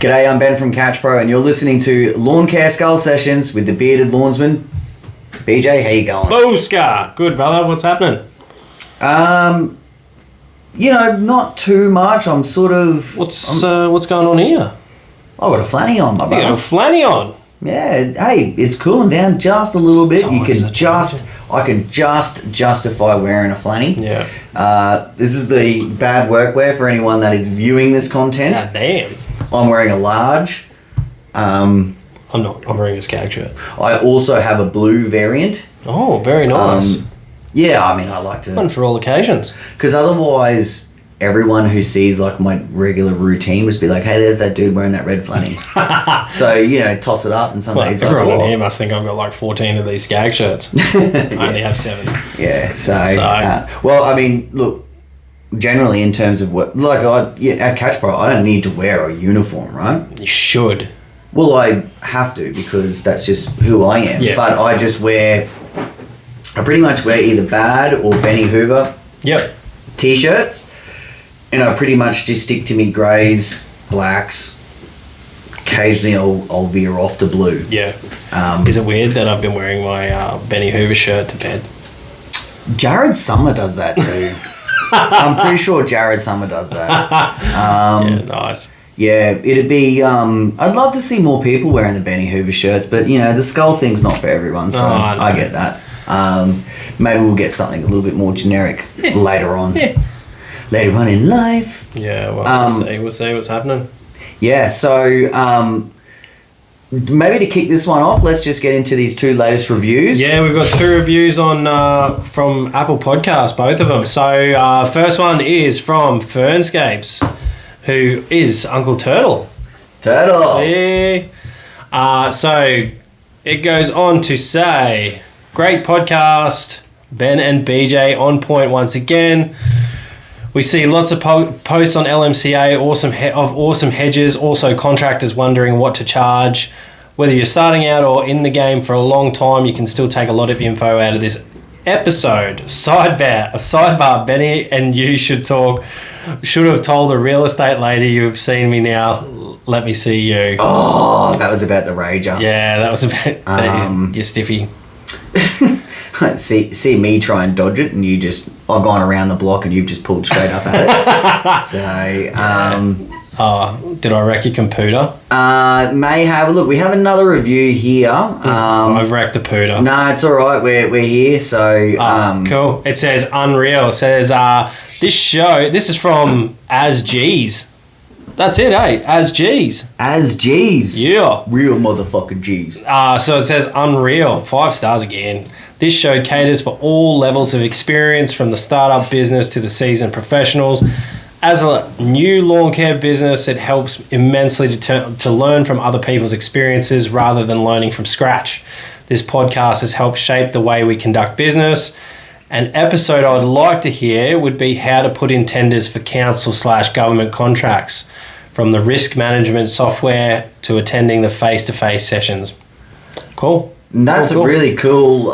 G'day, I'm Ben from Catch Pro, and you're listening to Lawn Care Skull Sessions with the bearded lawnsman, BJ. How you going? Booska! Good, brother. What's happening? Not too much. I'm sort of... What's going on here? I've got a flanny on, my You brother. got a flanny on. Yeah, hey, it's cooling down just a little bit. I can just justify wearing a flanny. Yeah. This is the bad workwear for anyone that is viewing this content. God damn. I'm wearing a large. I'm not. I'm wearing a skag shirt. I also have a blue variant. Oh, very nice. Yeah, I mean, I like to... One for all occasions. Because otherwise, everyone who sees, like, my regular routine would be like, hey, there's that dude wearing that red flanny. So, toss it up and some days... Everyone in here must think I've got like 14 of these skag shirts. I only have 7. Yeah, well, I mean, look, generally in terms of what... Like, at Catch Pro, I don't need to wear a uniform, right? You should. Well, I have to because that's just who I am. Yeah. But I pretty much wear either Bad or Benny Hoover t-shirts, and I pretty much just stick to me greys, blacks. Occasionally I'll veer off to blue. Yeah. Is it weird that I've been wearing my Benny Hoover shirt to bed? Jared Summer does that too. I'm pretty sure Jared Summer does that. Yeah, nice. Yeah, it'd be... I'd love to see more people wearing the Benny Hoover shirts, but, the skull thing's not for everyone, so I get that. Maybe we'll get something a little bit more generic later on. Yeah. Later on in life. Yeah, well, we'll see what's happening. Yeah, so maybe to kick this one off, let's just get into these 2 latest reviews. Yeah, we've got 2 reviews on from Apple Podcasts, both of them. So first one is from Fernscapes, who is Uncle Turtle. Yeah. So it goes on to say, great podcast, Ben and BJ on point once again. We see lots of posts on LMCA, awesome hedges, also contractors wondering what to charge. Whether you're starting out or in the game for a long time, you can still take a lot of info out of this episode. Sidebar, Benny and you should have told the real estate lady, you've seen me now, let me see you. Oh, that was about the rager. Yeah, that was about your stiffy. see me try and dodge it, and I've gone around the block and you've just pulled straight up at it. So, did I wreck your computer? May have. Look, we have another review here. I've wrecked the pooter. No, it's all right. We're here. So, cool. It says Unreal. It says this is from As G's. That's it, eh? As G's. As G's. Yeah. Real motherfucking G's. So it says Unreal. 5 stars again. This show caters for all levels of experience, from the startup business to the seasoned professionals. As a new lawn care business, it helps immensely to learn from other people's experiences rather than learning from scratch. This podcast has helped shape the way we conduct business. An episode I would like to hear would be how to put in tenders for council/government contracts, from the risk management software to attending the face-to-face sessions. Cool. That's a really cool.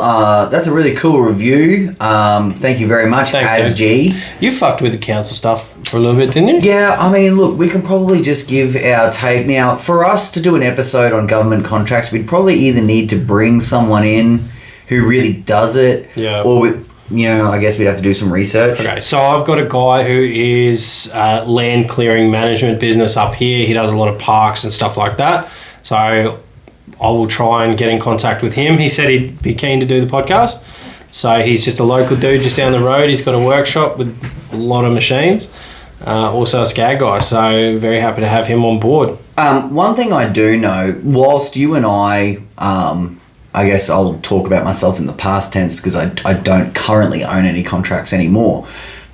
That's a really cool review. Thank you very much, As G. You fucked with the council stuff for a little bit, didn't you? Yeah, I mean, look, we can probably just give our take now. For us to do an episode on government contracts, we'd probably either need to bring someone in who really does it, or I guess we'd have to do some research. Okay, so I've got a guy who is land clearing management business up here. He does a lot of parks and stuff like that. So I will try and get in contact with him. He said he'd be keen to do the podcast. So he's just a local dude just down the road. He's got a workshop with a lot of machines. Also a skag guy. So very happy to have him on board. One thing I do know, whilst you and I guess I'll talk about myself in the past tense because I don't currently own any contracts anymore.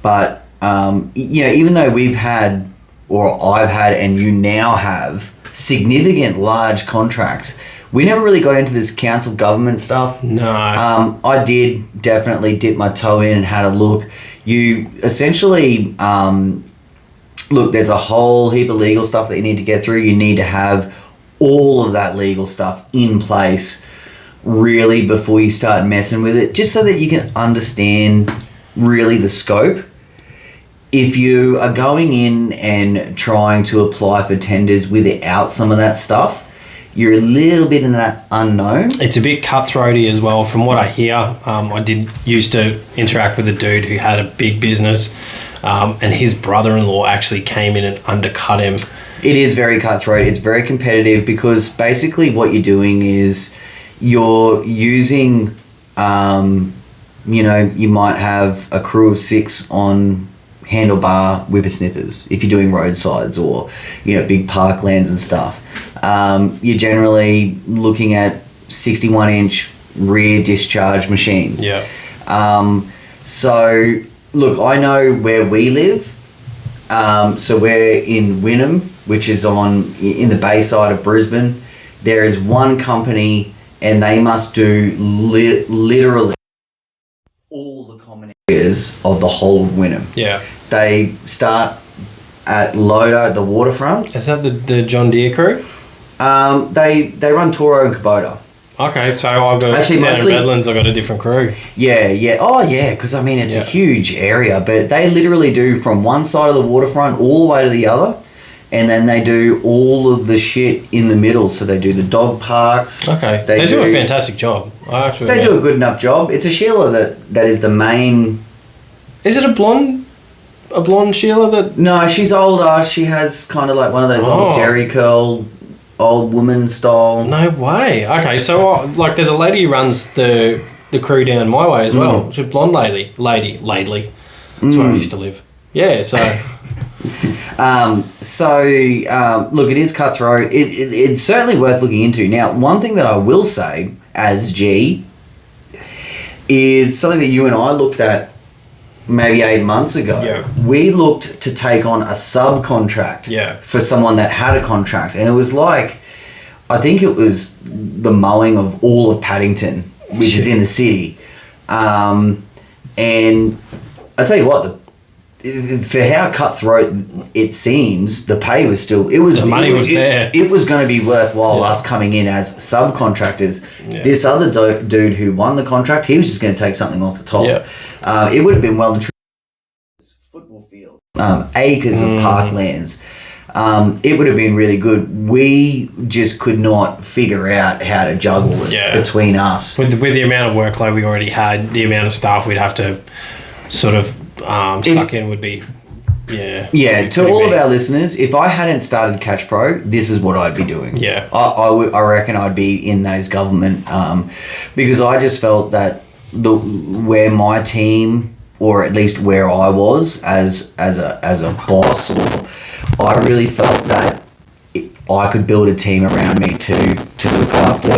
But, even though we've had, or I've had, and you now have significant large contracts, we never really got into this council government stuff. No. I did definitely dip my toe in and had a look. You essentially, look, there's a whole heap of legal stuff that you need to get through. You need to have all of that legal stuff in place really before you start messing with it, just so that you can understand really the scope. if you are going in and trying to apply for tenders without some of that stuff, you're a little bit in that unknown. It's a bit cutthroaty as well, from what I hear. I did used to interact with a dude who had a big business, and his brother-in-law actually came in and undercut him. It is very cutthroat. It's very competitive because basically what you're doing is you're using, you might have a crew of 6 on handlebar whippersnippers if you're doing roadsides or, big parklands and stuff. You're generally looking at 61-inch rear discharge machines. Yeah. So, look, I know where we live. So we're in Wynnum, which is in the Bayside of Brisbane. There is one company, and they must do literally all the common areas of the whole of Wynnum. Yeah. They start at Loader, the waterfront. Is that the John Deere crew? They run Toro and Kubota. Okay, so I've got Actually, down mostly, in Redlands, I've got a different crew. Yeah. Oh, yeah, because, it's a huge area. But they literally do from one side of the waterfront all the way to the other. And then they do all of the shit in the middle. So they do the dog parks. Okay. They do a fantastic job. They do a good enough job. It's a Sheila that is the main... Is it a blonde Sheila that... No, she's older. She has kind of like one of those old Jerry curl... old woman style. No way. Okay, so there's a lady who runs the crew down my way as well. She's a blonde lady. That's where I used to live. Yeah, so... Look, it is cutthroat. It's certainly worth looking into. Now, one thing that I will say as G is something that you and I looked at maybe 8 months ago. Yeah. We looked to take on a subcontract for someone that had a contract. And it was like, I think it was the mowing of all of Paddington, which is in the city. And I tell you what, for how cutthroat it seems, the pay was still... The money was there. It was going to be worthwhile us coming in as subcontractors. Yeah. This other dude who won the contract, he was just going to take something off the top. Yeah. It would have been well and truly football field, acres of parklands. It would have been really good. We just could not figure out how to juggle it between us. With the amount of workload we already had, the amount of staff we'd have to sort of stuck in would be... Yeah, to all of our listeners, if I hadn't started Catch Pro, this is what I'd be doing. Yeah. I reckon I'd be in those government... because I just felt that where my team, or at least where I was as a boss, I really felt that I could build a team around me to look after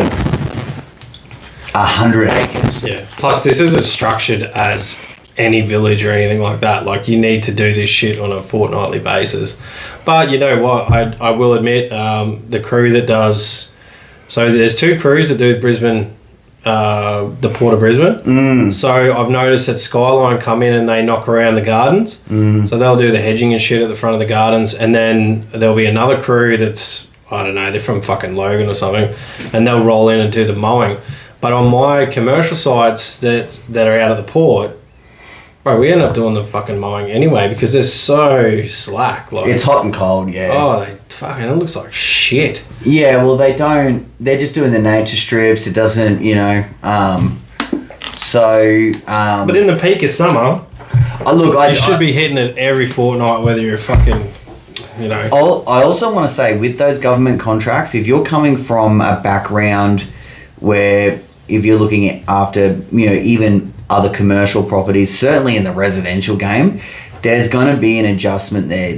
100 acres. Yeah. Plus, this isn't structured as any village or anything like that. Like, you need to do this shit on a fortnightly basis. But you know what? I will admit, the crew that does... So there's 2 crews that do Brisbane... the Port of Brisbane. So I've noticed that Skyline come in and they knock around the gardens. So they'll do the hedging and shit at the front of the gardens, and then there'll be another crew that's, I don't know, they're from fucking Logan or something, and they'll roll in and do the mowing. But on my commercial sites that are out of the port, bro, we end up doing the fucking mowing anyway because they're so slack. Like, it's hot and cold, yeah. Oh, it looks like shit. Yeah, well, they're just doing the nature strips. It doesn't, but in the peak of summer, you should be hitting it every fortnight, whether you're fucking, I also want to say, with those government contracts, if you're coming from a background where, if you're looking after, even other commercial properties, certainly in the residential game, there's going to be an adjustment there.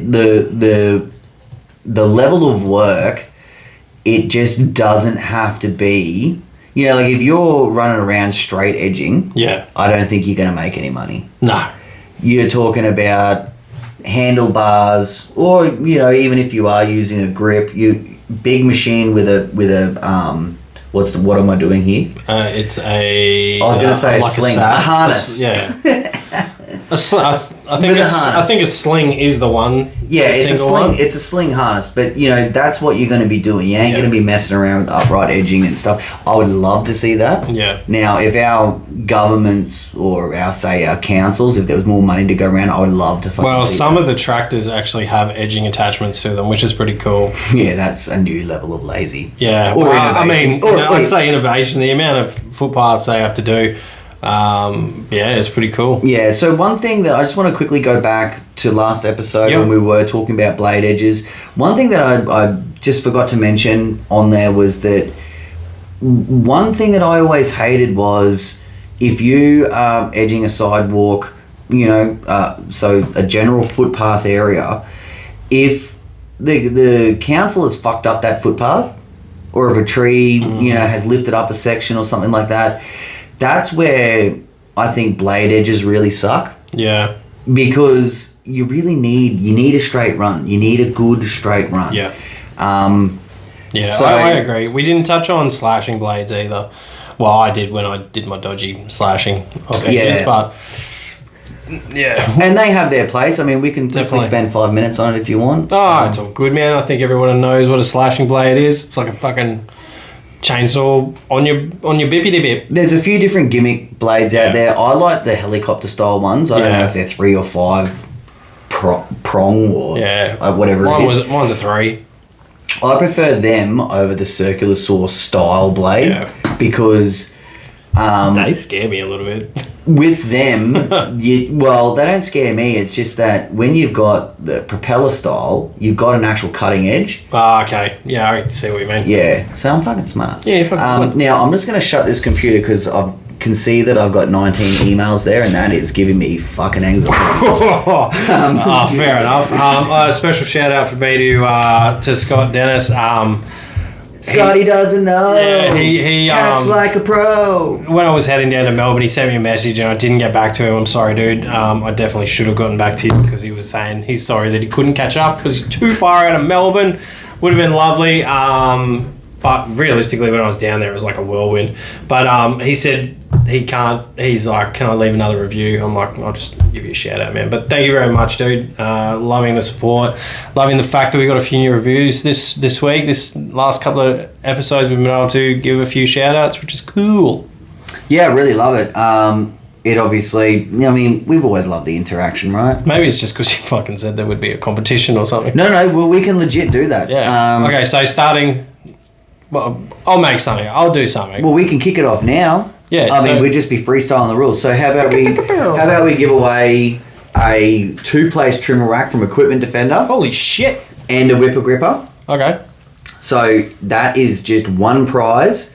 The level of work, it just doesn't have to be... if you're running around straight edging, I don't think you're going to make any money. No. You're talking about handlebars, or, even if you are using a grip, big machine with a what am I doing here? It's a... I was going to say a sling, a harness. Yeah. I think a sling is the one. Yeah, it's a sling. It's a sling harness, but that's what you're going to be doing. You ain't going to be messing around with upright edging and stuff. I would love to see that. Yeah. Now, if our governments or our councils, if there was more money to go around, I would love to. Well, some of the tractors actually have edging attachments to them, which is pretty cool. Yeah, that's a new level of lazy. Yeah, or innovation. I'd say innovation. The amount of footpaths they have to do. It's pretty cool. Yeah, so one thing that I just want to quickly go back to last episode when we were talking about blade edges. One thing that I just forgot to mention on there was that one thing that I always hated was if you are edging a sidewalk, so a general footpath area, if the council has fucked up that footpath, or if a tree, has lifted up a section or something like that, that's where I think blade edges really suck. Yeah. Because you really need a straight run. You need a good straight run. Yeah. I agree. We didn't touch on slashing blades either. Well, I did when I did my dodgy slashing of edges, but yeah. And they have their place. I mean, we can definitely spend 5 minutes on it if you want. Oh, it's all good, man. I think everyone knows what a slashing blade is. It's like a fucking chainsaw on your bippity bip. There's a few different gimmick blades out there. I like the helicopter style ones. I don't know if they're 3 or 5 prong or whatever it is. Mine's a 3. I prefer them over the circular saw style blade because they scare me a little bit. With them, they don't scare me. It's just that when you've got the propeller style, you've got an actual cutting edge. Ah, okay. Yeah, I see what you mean. Yeah, so I'm fucking smart. Yeah, fucking now, I'm just going to shut this computer because I can see that I've got 19 emails there, and that is giving me fucking anxiety. Fair enough. A special shout out for me to Scott Dennis. Scotty doesn't know. Yeah, he catch like a pro. When I was heading down to Melbourne, he sent me a message and I didn't get back to him. I'm sorry, dude. I definitely should have gotten back to you because he was saying he's sorry that he couldn't catch up because he's too far out of Melbourne. Would have been lovely. But realistically, when I was down there, it was like a whirlwind. But he said he can't. He's like, can I leave another review? I'm like, I'll just give you a shout out, man. But thank you very much, dude. Loving the support. Loving the fact that we got a few new reviews this week. This last couple of episodes, we've been able to give a few shout outs, which is cool. Yeah, I really love it. It obviously, we've always loved the interaction, right? Maybe it's just because you fucking said there would be a competition or something. No, well, we can legit do that. Yeah. Okay, so starting... Well, I'll make something. I'll do something. Well, we can kick it off now. Yeah. I mean, we'd just be freestyling the rules. So how about we give away a 2-place trimmer rack from Equipment Defender? Holy shit. And a whipper gripper. Okay. So that is just one prize.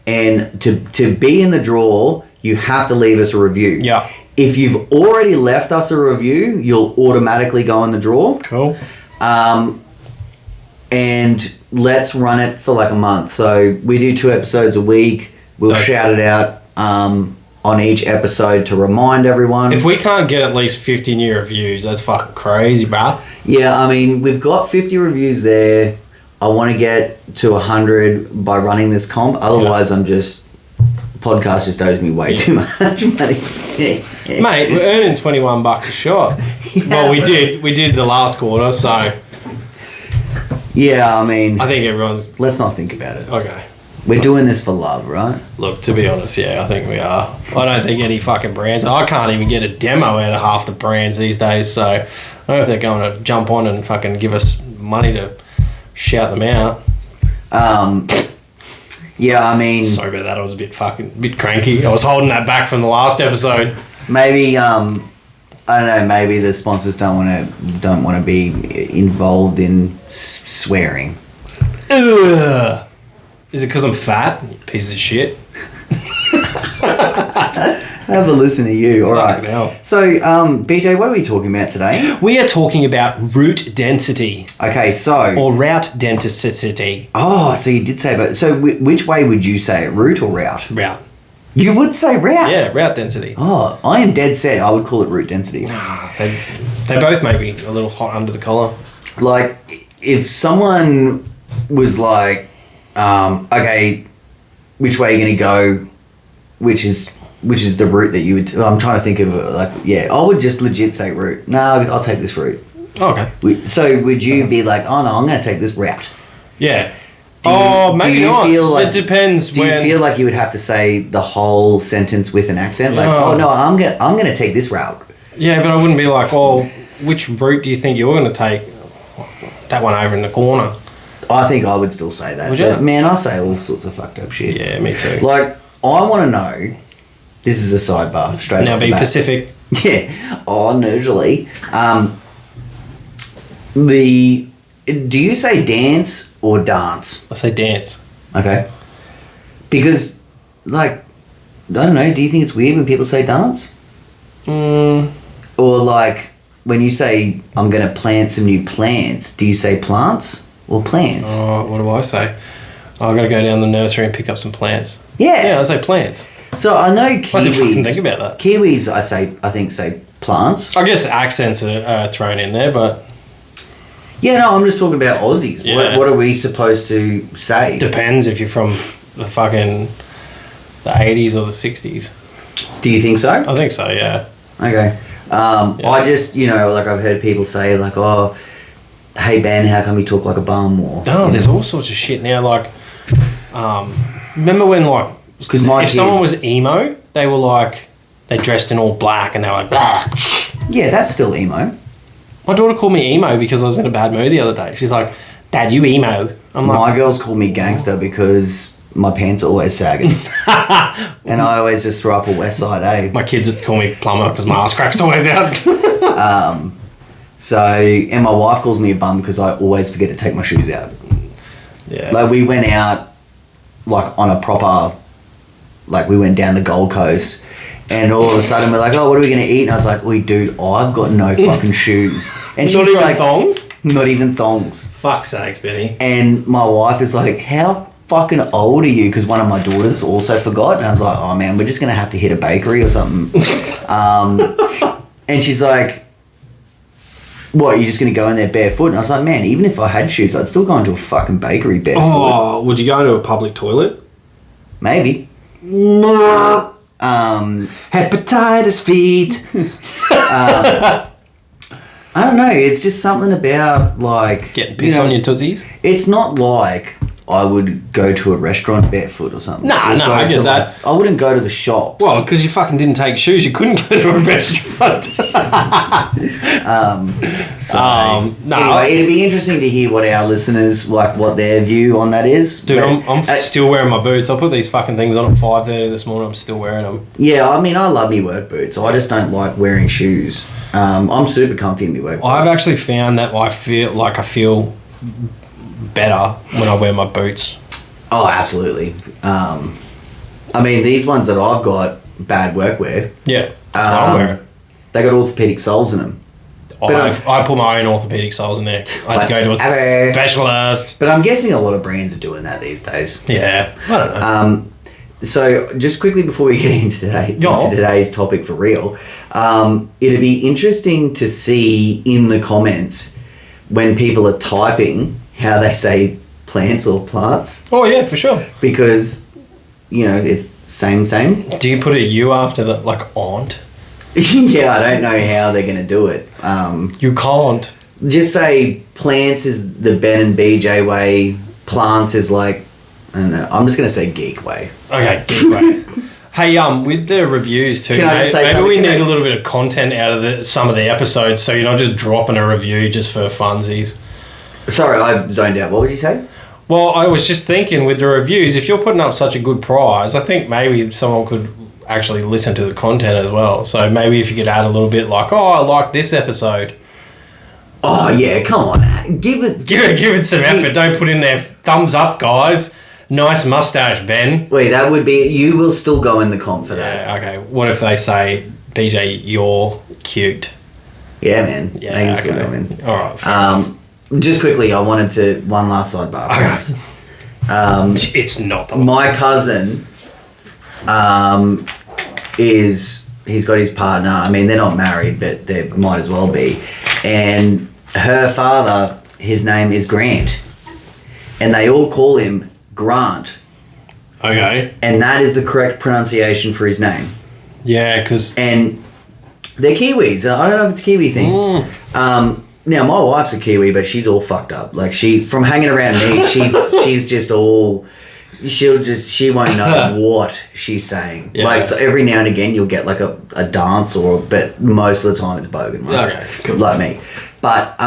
And to be in the draw, you have to leave us a review. Yeah. If you've already left us a review, you'll automatically go in the draw. Cool. And let's run it for like a month. So we do 2 episodes a week. We'll shout it out on each episode to remind everyone. If we can't get at least 50 new reviews, that's fucking crazy, bro. Yeah, I mean, we've got 50 reviews there. I want to get to 100 by running this comp. Otherwise, podcast just owes me way too much money. Mate, we're earning $21 a shot. Yeah, well, we did the last quarter, so... Yeah, I mean... I think everyone's... Let's not think about it. Okay. We're doing this for love, right? Look, to be honest, yeah, I think we are. I don't think any fucking brands... I can't even get a demo out of half the brands these days, so I don't know if they're going to jump on and fucking give us money to shout them out. Yeah, I mean... Sorry about that, I was a bit cranky. I was holding that back from the last episode. Maybe, I don't know, maybe the sponsors don't want to be involved in swearing. Ugh. Is it because I'm fat? You piece of shit. Have a listen to you. All right. Hell. So, BJ, what are we talking about today? We are talking about route density. Okay, so... Or route density. Oh, so you did say about... So, which way would you say it? Route or route? Route. You would say route? Yeah, route density. Oh, I am dead set. I would call it route density. They both make me a little hot under the collar. Like, if someone was like, okay, which way are you going to go? Which is which is the route that you would. I'm trying to think of I would just legit say route. No, I'll take this route. Okay. So would you be like, oh no, I'm going to take this route? Yeah. Maybe not. Feel like, it depends. Do you feel like you would have to say the whole sentence with an accent? Like, no, I'm gonna take this route. Yeah, but I wouldn't be like, well, which route do you think you're going to take? That one over in the corner. I think I would still say that. Would you? But, man, I say all sorts of fucked up shit. Yeah, me too. Like, I want to know. This is a sidebar. Straight now, off be the bat. Pacific. Yeah. Oh, usually. Do you say dance or dance? I say dance. Okay. Because, like, I don't know, do you think it's weird when people say dance? Or, like, when you say, I'm going to plant some new plants, do you say plants or plants? Oh, what do I say? I've got to go down the nursery and pick up some plants. Yeah. Yeah, I say plants. So, I know Kiwis... I didn't think about that. Kiwis, I think, say plants. I guess accents are thrown in there, but... Yeah, no, I'm just talking about Aussies. Yeah. What are we supposed to say? Depends if you're from the 80s or the 60s. Do you think so? I think so, yeah. Okay. I just, I've heard people say, like, oh, hey, Ben, how come you talk like a bum? Or, there's all sorts of shit now. Like, remember when, like, if someone was emo, they were like, they dressed in all black and they were like, blah. Yeah, that's still emo. My daughter called me emo because I was in a bad mood the other day. She's like, Dad, you emo. My girls call me gangster because my pants are always sagging. And I always just throw up a West Side A. My kids would call me plumber because my ass crack's always out. And my wife calls me a bum because I always forget to take my shoes out. Yeah. Like, we went out, like, on a proper... Like, we went down the Gold Coast... And all of a sudden we're like, oh, what are we going to eat? And I was like, dude, I've got no fucking shoes. And she's not like, even thongs? Not even thongs. Fuck's sakes, Benny. And my wife is like, how fucking old are you? Because one of my daughters also forgot. And I was like, oh, man, we're just going to have to hit a bakery or something. And she's like, what, you're just going to go in there barefoot? And I was like, man, even if I had shoes, I'd still go into a fucking bakery barefoot. Oh, would you go into a public toilet? Maybe. Hepatitis feet. I don't know. It's just something about, like... Getting pissed on your tootsies? It's not like I would go to a restaurant barefoot or something. No, I get that. I wouldn't go to the shops. Well, because you fucking didn't take shoes, you couldn't go to a restaurant. Anyway, it'd be interesting to hear what our listeners, like, what their view on that is. Dude, I'm still wearing my boots. I put these fucking things on at 5:30 this morning. I'm still wearing them. Yeah, I mean, I love me work boots. I just don't like wearing shoes. I'm super comfy in my work boots. I've actually found that I feel better when I wear my boots. Oh, absolutely. I mean, these ones that I've got, bad workwear. Yeah, that's what I'm wearing. They got orthopedic soles in them. I put my own orthopedic soles in there. I had to go to a specialist. But I'm guessing a lot of brands are doing that these days. Yeah, I don't know. So just quickly before we get into today's topic for real, it'd be interesting to see in the comments when people are typing how they say plants or plants. Oh yeah, for sure. Because, it's same. Do you put a U after the, like, aunt? Yeah, I don't know how they're going to do it. You can't. Just say plants is the Ben and BJ way. Plants is like, I don't know. I'm just going to say geek way. Okay, geek way. Hey, with the reviews too, maybe we need a little bit of content out of some of the episodes, so you're not just dropping a review just for funsies. Sorry, I zoned out. What would you say? Well, I was just thinking with the reviews, if you're putting up such a good prize, I think maybe someone could actually listen to the content as well. So maybe if you could add a little bit like, oh, I like this episode. Oh, yeah, come on. Give it some effort. Don't put in there, thumbs up, guys. Nice mustache, Ben. Wait, that would be... You will still go in the comp for that. Yeah, okay. What if they say, BJ, you're cute? Yeah, man. Yeah, they can still go in. All right, fair enough. Just quickly, I wanted to... One last sidebar. Okay. It's not the My cousin he's got his partner. I mean, they're not married, but they might as well be. And her father, his name is Grant. And they all call him Grant. Okay. And that is the correct pronunciation for his name. Yeah, because... And they're Kiwis. I don't know if it's a Kiwi thing. Now, my wife's a Kiwi, but she's all fucked up. Like, from hanging around me, she's just all... She won't know what she's saying. Yeah. Like, so every now and again, you'll get, like, a dance, but most of the time it's bogan, right? Okay, cool. Like me. But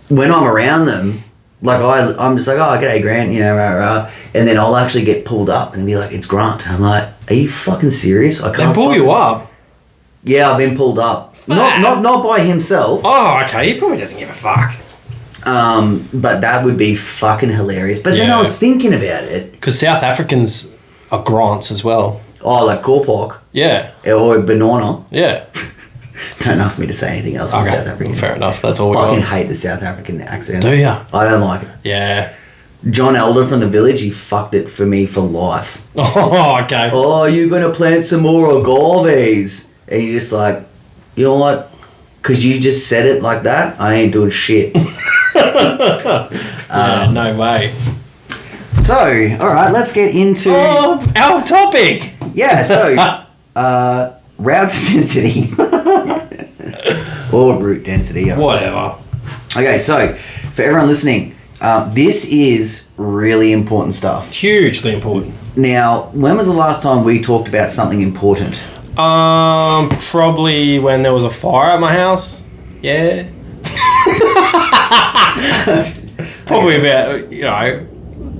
when I'm around them... Like, I'm just like, oh, g'day, Grant, you know, rah, rah. And then I'll actually get pulled up and be like, it's Grant. I'm like, are you fucking serious? I can't. They pull you up? Yeah, I've been pulled up. Not by himself. Oh, okay. He probably doesn't give a fuck. But that would be fucking hilarious. But then I was thinking about it. Because South Africans are Grants as well. Oh, like Korpork? Yeah. Or Banana? Yeah. Don't ask me to say anything else in South African. Fair enough. That's all we fucking hate the South African accent. Do ya? I don't like it. Yeah. John Elder from The Village, he fucked it for me for life. Oh, okay. Oh, you're going to plant some more agaves. And you're just like, you know what? Because you just said it like that, I ain't doing shit. No way. So, all right, let's get into... Oh, our topic! Yeah, so... route density or route density, whatever. Okay, so for everyone listening, this is really important stuff. Hugely important. Now, when was the last time we talked about something important? Probably when there was a fire at my house. Yeah. Probably about, you know,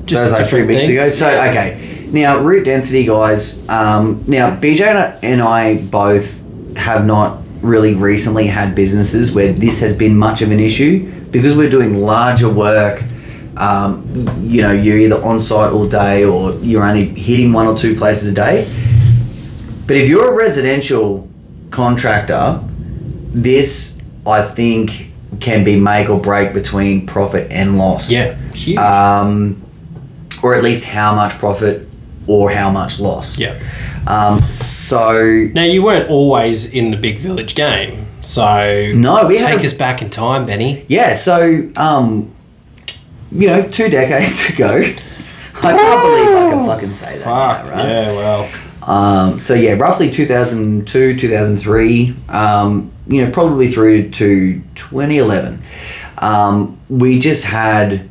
just so like 3 weeks ago. So okay. Now, route density, guys. Now, BJ and I both have not really recently had businesses where this has been much of an issue because we're doing larger work. You know, you're either on site all day or you're only hitting 1 or 2 places a day. But if you're a residential contractor, this, I think, can be make or break between profit and loss. Yeah, huge. Or at least how much profit or how much loss. Yeah. So... Now, you weren't always in the big village game, so... No, take us back in time, Benny. Yeah, so, you know, 2 decades ago... I can't believe I can fucking say that now, right? Yeah, well... So, yeah, roughly 2002, 2003, you know, probably through to 2011, we just had...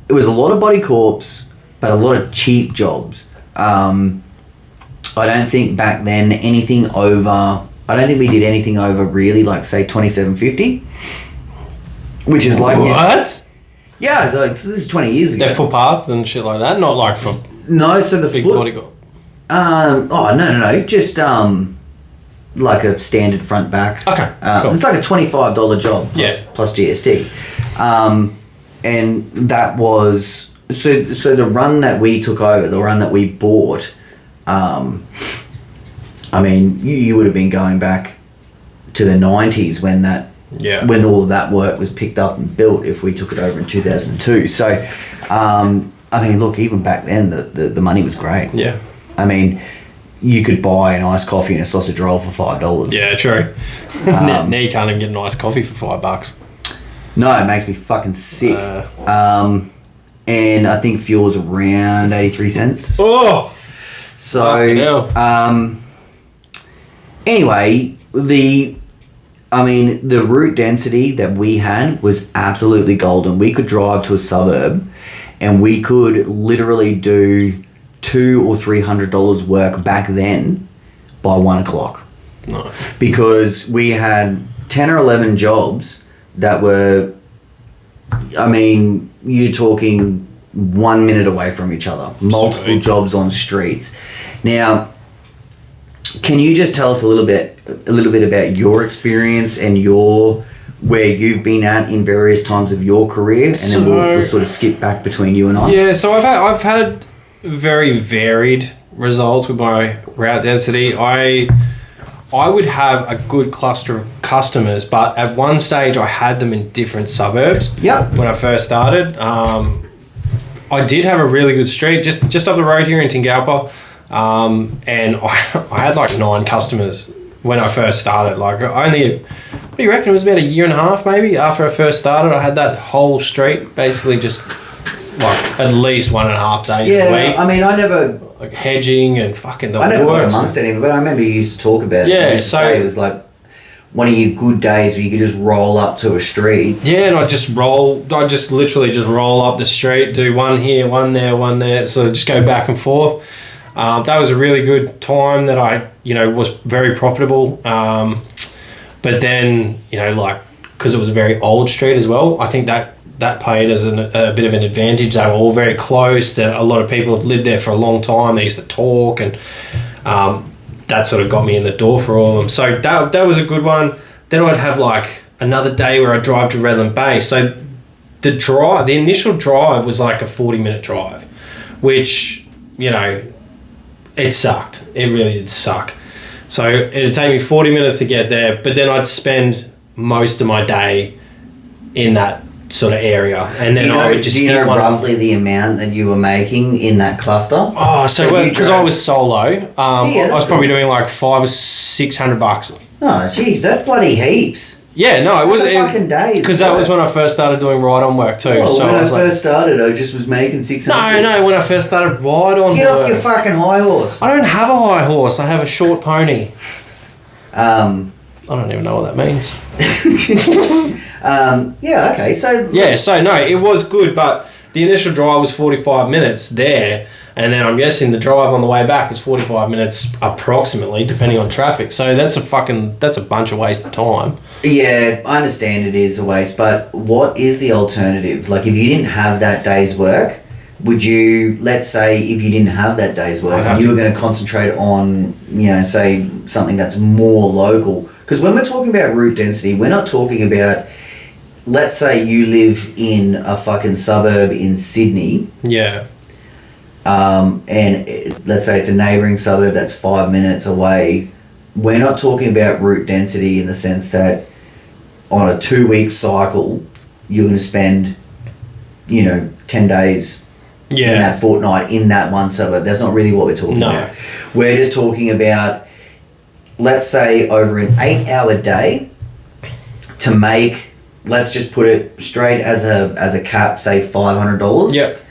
It was a lot of body corps, but a lot of cheap jobs. I don't think back then anything over... I don't think we did anything over really, like, say, $27.50. Which is like... What? Yeah, like, this is 20 years ago. They're footpaths and shit like that? Not like for... No, so the big body corps. Oh, no. Just, like a standard front back. Okay, cool. It's like a $25 job plus GST. And that was... So the run that we took over, the run that we bought, I mean, you would have been going back to the 90s when when all of that work was picked up and built if we took it over in 2002. So, I mean, look, even back then, the money was great. Yeah. I mean, you could buy an iced coffee and a sausage roll for $5. Yeah, true. Now you can't even get an iced coffee for $5. No, it makes me fucking sick. And I think fuel's around 83 cents. Oh! So, anyway, the route density that we had was absolutely golden. We could drive to a suburb and we could literally do $200 or $300 work back then by 1 o'clock. Nice. Because we had 10 or 11 jobs that were, I mean, you're talking 1 minute away from each other. Multiple jobs on streets. Now, can you just tell us a little bit about your experience and where you've been at in various times of your career, and then we'll sort of skip back between you and I. Yeah, so I've had very varied results with my route density. I would have a good cluster of customers, but at one stage I had them in different suburbs. Yeah. When I first started, I did have a really good street just up the road here in Tingalpa, and I had like 9 customers when I first started. Like what do you reckon? It was about a year and a half maybe after I first started. I had that whole street basically just like at least 1.5 days a week. I mean, I never like hedging and fucking the I never got amongst any of it, but I remember you used to talk about it. Yeah, so it was like one of your good days where you could just roll up to a street. Yeah, and I just literally just roll up the street, do one here, one there, so just go back and forth. That was a really good time that I, was very profitable. But then, like, because it was a very old street as well, I think that played as a bit of an advantage. They were all very close. A lot of people have lived there for a long time. They used to talk, and that sort of got me in the door for all of them. So that was a good one. Then I'd have like another day where I'd drive to Redland Bay. So the initial drive was like a 40-minute drive, which, it sucked. It really did suck. So it'd take me 40 minutes to get there, but then I'd spend most of my day in that sort of area, and then I would just. Do you know roughly the amount that you were making in that cluster? Oh, so because I was solo, I was probably doing like $500 or $600. Oh, jeez, that's bloody heaps. Yeah, no, it wasn't fucking days. Because that was when I first started doing ride-on work too. Oh, so when I first started, I just was making $600. No, when I first started ride-on. Get off your fucking high horse. I don't have a high horse. I have a short pony. I don't even know what that means. Yeah, okay, so... Yeah, so no, it was good, but the initial drive was 45 minutes there, and then I'm guessing the drive on the way back is 45 minutes approximately, depending on traffic. So that's a bunch of waste of time. Yeah, I understand it is a waste, but what is the alternative? Like, if you didn't have that day's work, would you, let's say, if you didn't have that day's work, and you were going to concentrate on, say, something that's more local? Because when we're talking about route density, we're not talking about, let's say you live in a fucking suburb in Sydney. Yeah. And let's say it's a neighbouring suburb that's 5 minutes away. We're not talking about route density in the sense that on a 2-week cycle, you're going to spend, 10 days in that fortnight in that one suburb. That's not really what we're talking about. We're just talking about, let's say, over an 8-hour day to make, let's just put it straight as a cap, say $500. Yep.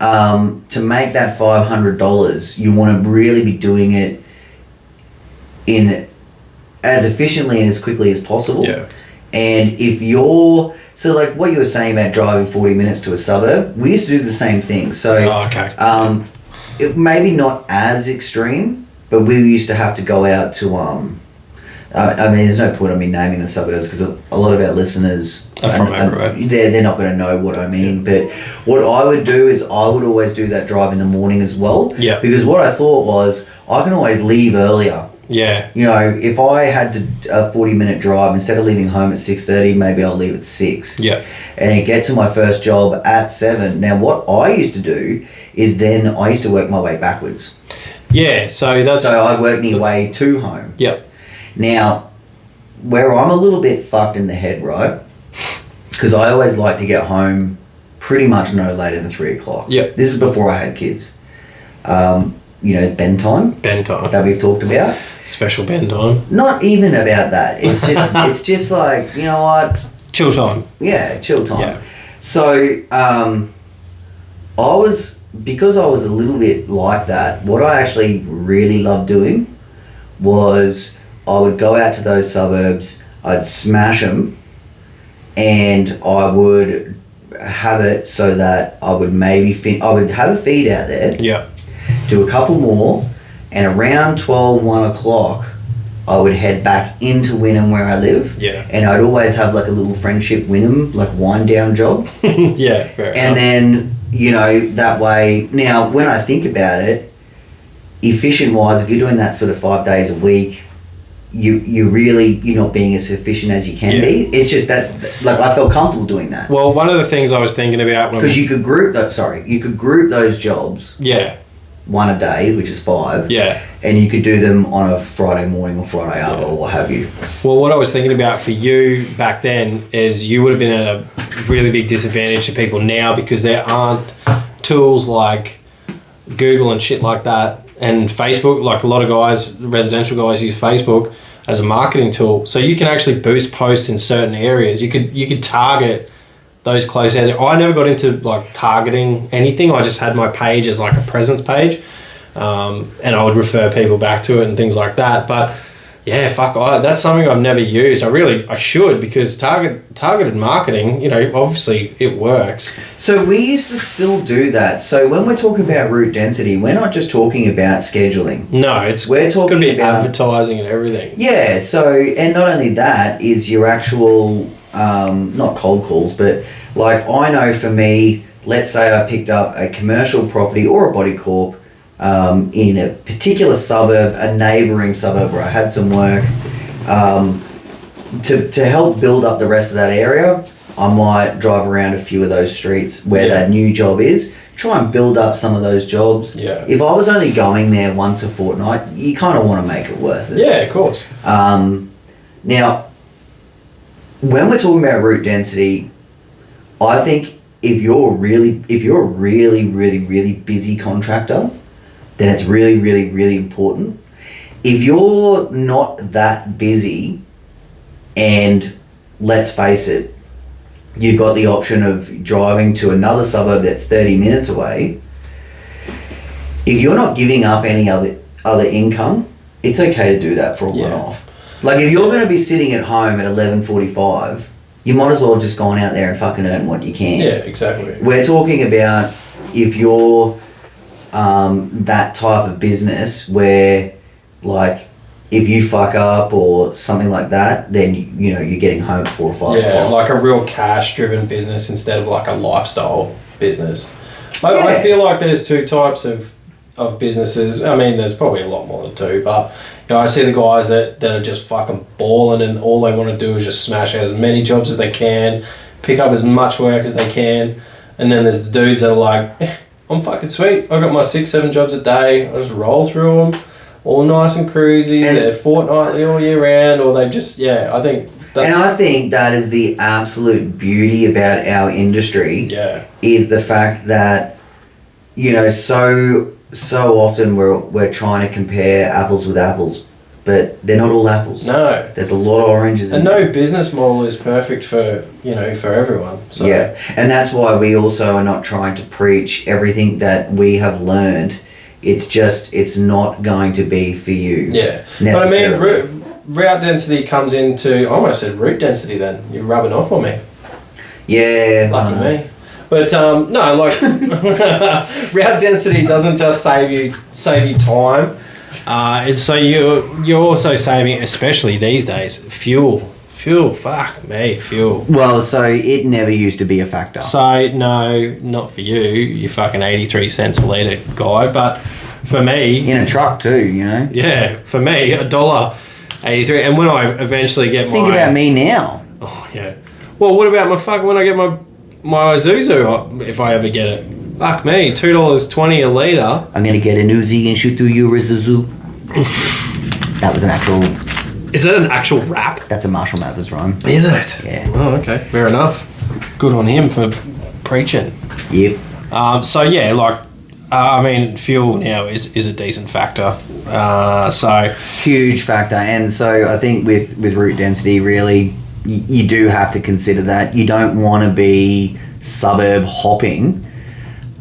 To make that $500, you want to really be doing it in as efficiently and as quickly as possible. Yeah. And if you're... So, like, what you were saying about driving 40 minutes to a suburb, we used to do the same thing. So, it maybe not as extreme, but we used to have to go out to... I mean, there's no point in me naming the suburbs because a lot of our listeners are from everywhere. They're not going to know what I mean. Yeah. But what I would do is I would always do that drive in the morning as well. Yeah. Because what I thought was I can always leave earlier. Yeah. If I had a 40-minute drive, instead of leaving home at 6:30, maybe I'll leave at 6. Yeah. And get to my first job at 7. Now, what I used to do is then I used to work my way backwards. Yeah. So I'd work my way to home. Yep. Now, where I'm a little bit fucked in the head, right? Because I always like to get home pretty much no later than 3 o'clock. Yep. This is before I had kids. Ben time. Ben time. That we've talked about. Special Ben time. Not even about that. It's just like, you know what? Chill time. Yeah, chill time. Yeah. So, because I was a little bit like that, what I actually really loved doing was I would go out to those suburbs, I'd smash them, and I would have it so that I would I would have a feed out there. Yeah. Do a couple more, and around 1 o'clock, I would head back into Wynnum where I live. Yeah. And I'd always have like a little friendship Wynnum, like wind down job. Yeah, fair enough. And then, that way, now when I think about it, efficient wise, if you're doing that sort of 5 days a week, you're not being as efficient as you can be. It's just that, like, I felt comfortable doing that. Well, one of the things I was thinking about... Because you could group those jobs. Yeah. 1 a day, which is 5. Yeah. And you could do them on a Friday morning or Friday after or what have you. Well, what I was thinking about for you back then is you would have been at a really big disadvantage to people now because there aren't tools like Google and shit like that and Facebook. Like a lot of guys, residential guys, use Facebook as a marketing tool. So you can actually boost posts in certain areas. You could target those close areas. I never got into like targeting anything. I just had my page as like a presence page, and I would refer people back to it and things like that. But yeah, that's something I've never used. I should, because targeted marketing, you know, obviously it works. So we used to still do that. So when we're talking about route density, we're not just talking about scheduling. No, we're talking about advertising and everything. Yeah. So, and not only that is your actual, not cold calls, but like I know for me, let's say I picked up a commercial property or a body corp, in a particular suburb, a neighbouring suburb where I had some work, to help build up the rest of that area, I might drive around a few of those streets where that new job is, try and build up some of those jobs. Yeah. If I was only going there once a fortnight, you kind of want to make it worth it. Yeah, of course. Now, when we're talking about route density, I think if you're a really, really busy contractor, then it's really, really, really important. If you're not that busy, and let's face it, you've got the option of driving to another suburb that's 30 minutes away, if you're not giving up any other income, it's okay to do that for a one-off. Like if you're going to be sitting at home at 11:45, you might as well have just gone out there and fucking earn what you can. Yeah, exactly. We're talking about if you're that type of business where, like, if you fuck up or something like that, then you know you're getting home at 4 or 5 o'clock. Like a real cash-driven business instead of like a lifestyle business. I feel like there's two types of businesses. I mean, there's probably a lot more than two, but you know, I see the guys that are just fucking balling, and all they want to do is just smash out as many jobs as they can, pick up as much work as they can, and then there's the dudes that are like, I'm fucking sweet. I got my 6-7 jobs a day. I just roll through them, all nice and cruisy. They're fortnightly all year round, or they just I think. I think that is the absolute beauty about our industry. Yeah. Is the fact that, you know, so often we're trying to compare apples with apples, but they're not all apples. No. There's a lot of oranges. And no business model is perfect for, you know, for everyone. So. Yeah. And that's why we also are not trying to preach everything that we have learned. It's not going to be for you. Yeah. But I mean, route density comes into, I almost said route density then. You're rubbing off on me. Yeah. Lucky me. But no, like route density doesn't just save you time. So you're also saving, especially these days, fuel. Fuck me, fuel. Well, so it never used to be a factor. So no, not for you. You fucking 83 cents a litre guy, but for me, in a truck too, you know. Yeah, for me, $1.83, and when I eventually get Think about me now. Oh yeah. Well, what about when I get my Isuzu, if I ever get it? Fuck me, $2.20 a litre. I'm gonna get an Uzi and shoot through your Isuzu. That was an actual. Is that an actual rap? That's a Marshall Mathers rhyme. Is it? Yeah. Oh, okay. Fair enough. Good on him for preaching. Yep. So yeah, like, I mean, fuel now is a decent factor. So huge factor, and so I think with route density, really, you do have to consider that. You don't want to be suburb hopping.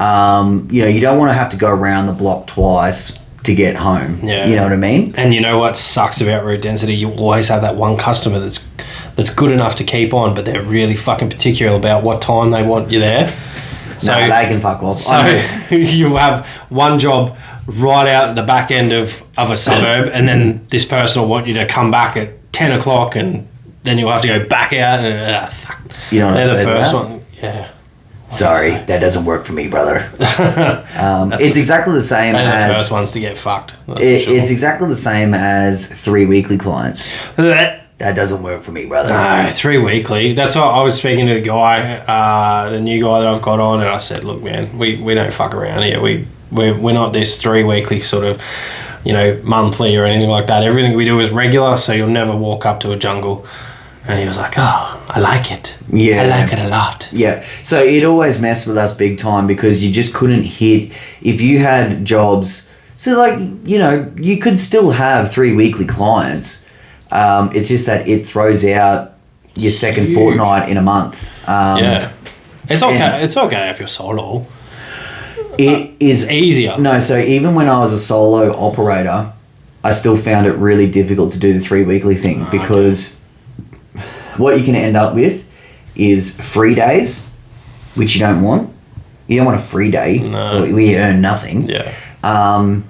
You know, you don't want to have to go around the block twice to get home. Yeah. You know what I mean? And you know what sucks about route density? You always have that one customer that's good enough to keep on, but they're really fucking particular about what time they want you there. So no, they can fuck off. So you have one job right out at the back end of a suburb, and then this person will want you to come back at 10 o'clock, and then you'll have to go back out, and fuck. You know what I'm saying? They're the first one. Yeah. Sorry, that doesn't work for me, brother. It's exactly the same as... the first ones to get fucked. It's exactly the same as 3 weekly clients. That doesn't work for me, brother. No, 3 weekly. That's what I was speaking to the guy, the new guy that I've got on, and I said, look, man, we don't fuck around here. We're not this 3 weekly sort of, you know, monthly or anything like that. Everything we do is regular, so you'll never walk up to a jungle. And he was like, oh, I like it. Yeah. I like it a lot. Yeah. So it always messed with us big time because you just couldn't hit... If you had jobs... So, like, you know, you could still have 3 weekly clients. It's just that it throws out your second fortnight in a month. Yeah. It's okay. It's okay if you're solo. It is easier. No, so even when I was a solo operator, I still found it really difficult to do the 3 weekly thing because what you can end up with is free days, which you don't want. You don't want a free day where you earn nothing. Yeah. And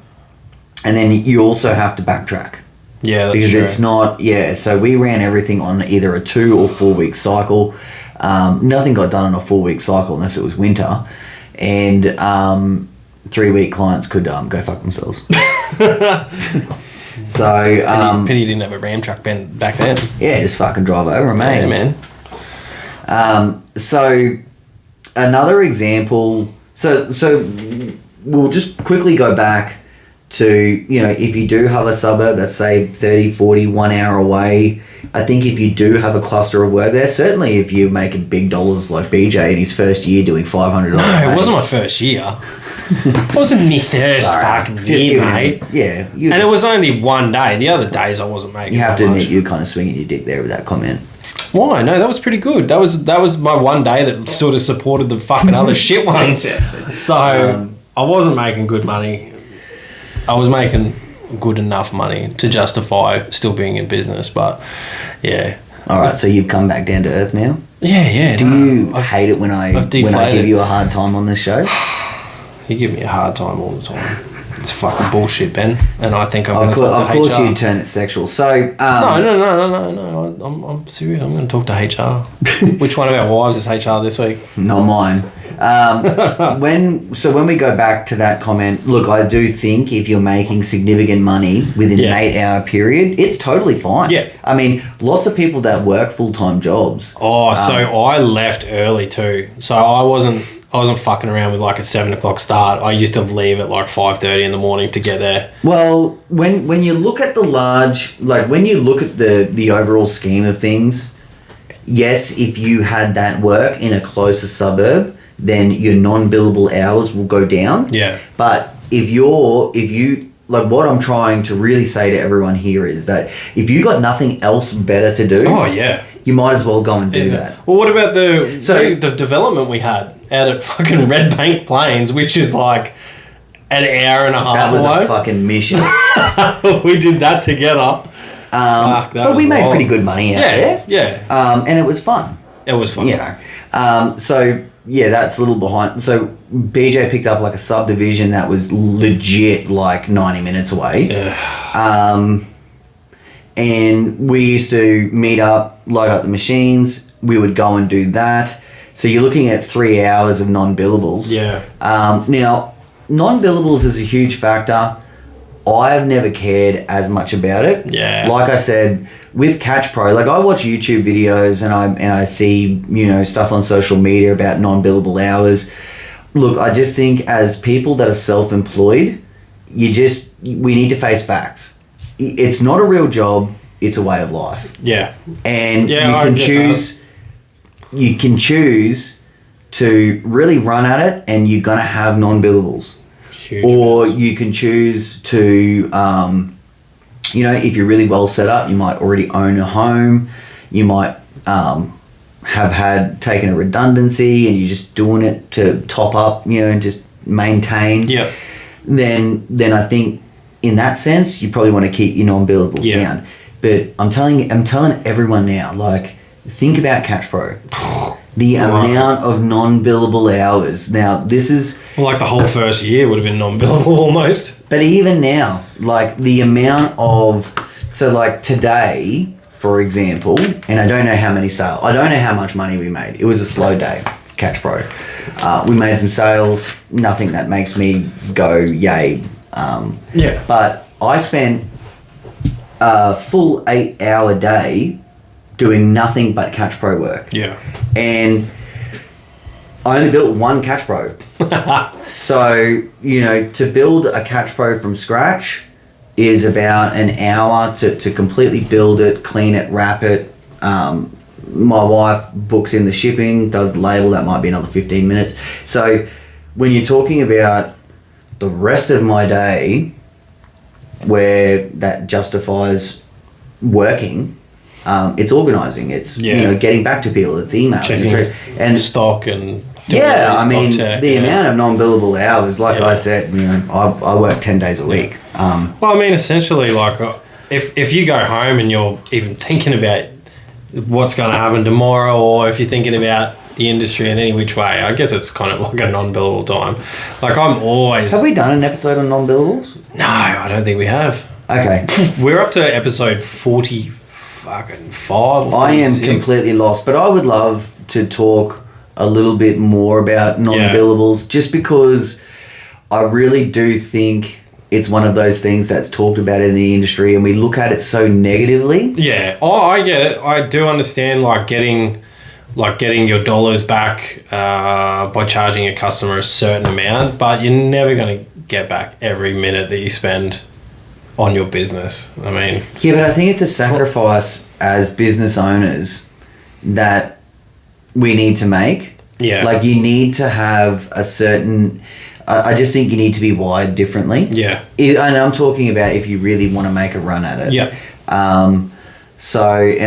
then you also have to backtrack. Yeah, that's because true. it's not. Yeah, so we ran everything on either a 2 or 4 week cycle. Nothing got done on a 4 week cycle unless it was winter, and 3 week clients could go fuck themselves. So pity you didn't have a Ram truck back then. Yeah, just fucking drive over them, mate. Yeah, man. So another example. So we'll just quickly go back to, if you do have a suburb that's say 30, 40, 1 hour away. I think if you do have a cluster of work there, certainly if you're making big dollars like BJ in his first year doing $500. No, it wasn't my first year. It wasn't my first fucking year, mate. And it was only one day. The other days I wasn't making. You have to admit, you're kind of swinging your dick there with that comment. Why? No, that was pretty good. That was my one day that sort of supported the fucking other shit ones. So I wasn't making good money. I was making good enough money to justify still being in business, but yeah. All right, so you've come back down to earth now? Yeah. Do you hate it when I give you a hard time on this show? You give me a hard time all the time. It's fucking bullshit, Ben. And I think I'm going to talk to HR. Of course you turn it sexual. So No. I'm serious. I'm going to talk to HR. Which one of our wives is HR this week? Not mine. When we go back to that comment, look, I do think if you're making significant money within an 8 hour period, it's totally fine. Yeah. I mean, lots of people that work full-time jobs. Oh, so I left early too. So I wasn't fucking around with like a 7 o'clock start. I used to leave at like 5:30 in the morning to get there. Well, when you look at when you look at the overall scheme of things, yes, if you had that work in a closer suburb, then your non-billable hours will go down. Yeah. But if you what I'm trying to really say to everyone here is that if you got nothing else better to do, you might as well go and do that. Well, what about the development we had out at fucking Red Bank Plains, which is like an hour and a half away? That was a fucking mission. We did that together. But we made pretty good money out there. Yeah. And it was fun. It was fun. So yeah, that's a little behind. So BJ picked up like a subdivision that was legit like 90 minutes away. Yeah. And we used to meet up, load up the machines. We would go and do that. So you're looking at 3 hours of non-billables. Yeah. Now, non-billables is a huge factor. I've never cared as much about it. Yeah. Like I said, with Catch Pro, I watch YouTube videos and I see, stuff on social media about non-billable hours. Look, I just think as people that are self-employed, we need to face facts. It's not a real job, it's a way of life. Yeah. And you can choose to really run at it and you're going to have non-billables. Or you can choose to, if you're really well set up, you might already own a home. You might have taken a redundancy and you're just doing it to top up, and just maintain. Yeah. Then I think in that sense, you probably want to keep your non-billables down. But I'm telling everyone now, think about Catch Pro. The amount of non-billable hours. Now, this is... Well, the whole first year would have been non-billable almost. But even now, the amount of... So, today, for example, and I don't know how many sales... I don't know how much money we made. It was a slow day, Catch Pro. We made some sales, nothing that makes me go, yay. But I spent a full 8 hour day doing nothing but Catch Pro work. Yeah. And I only built one Catch Pro. So, to build a Catch Pro from scratch is about an hour to completely build it, clean it, wrap it. My wife books in the shipping, does the label, that might be another 15 minutes. So when you're talking about the rest of my day where that justifies working, it's organising. It's getting back to people. It's emailing. And stock and the amount of non-billable hours. Like I said, I work 10 days a week. Well, I mean, essentially, like if you go home and you're even thinking about what's going to happen tomorrow, or if you're thinking about the industry in any which way, I guess it's kind of like a non-billable time. Like I'm always... Have we done an episode on non-billables? No, I don't think we have. Okay. We're up to episode 45. I am completely lost, but I would love to talk a little bit more about non-billables just because I really do think it's one of those things that's talked about in the industry and we look at it so negatively. Yeah. Oh, I get it. I do understand getting your dollars back by charging a customer a certain amount, but you're never going to get back every minute that you spend on your business. I mean... Yeah, but I think it's a sacrifice as business owners that we need to make. Yeah. Like you need to have a certain... I just think you need to be wired differently. Yeah. And I'm talking about if you really want to make a run at it. Yeah. And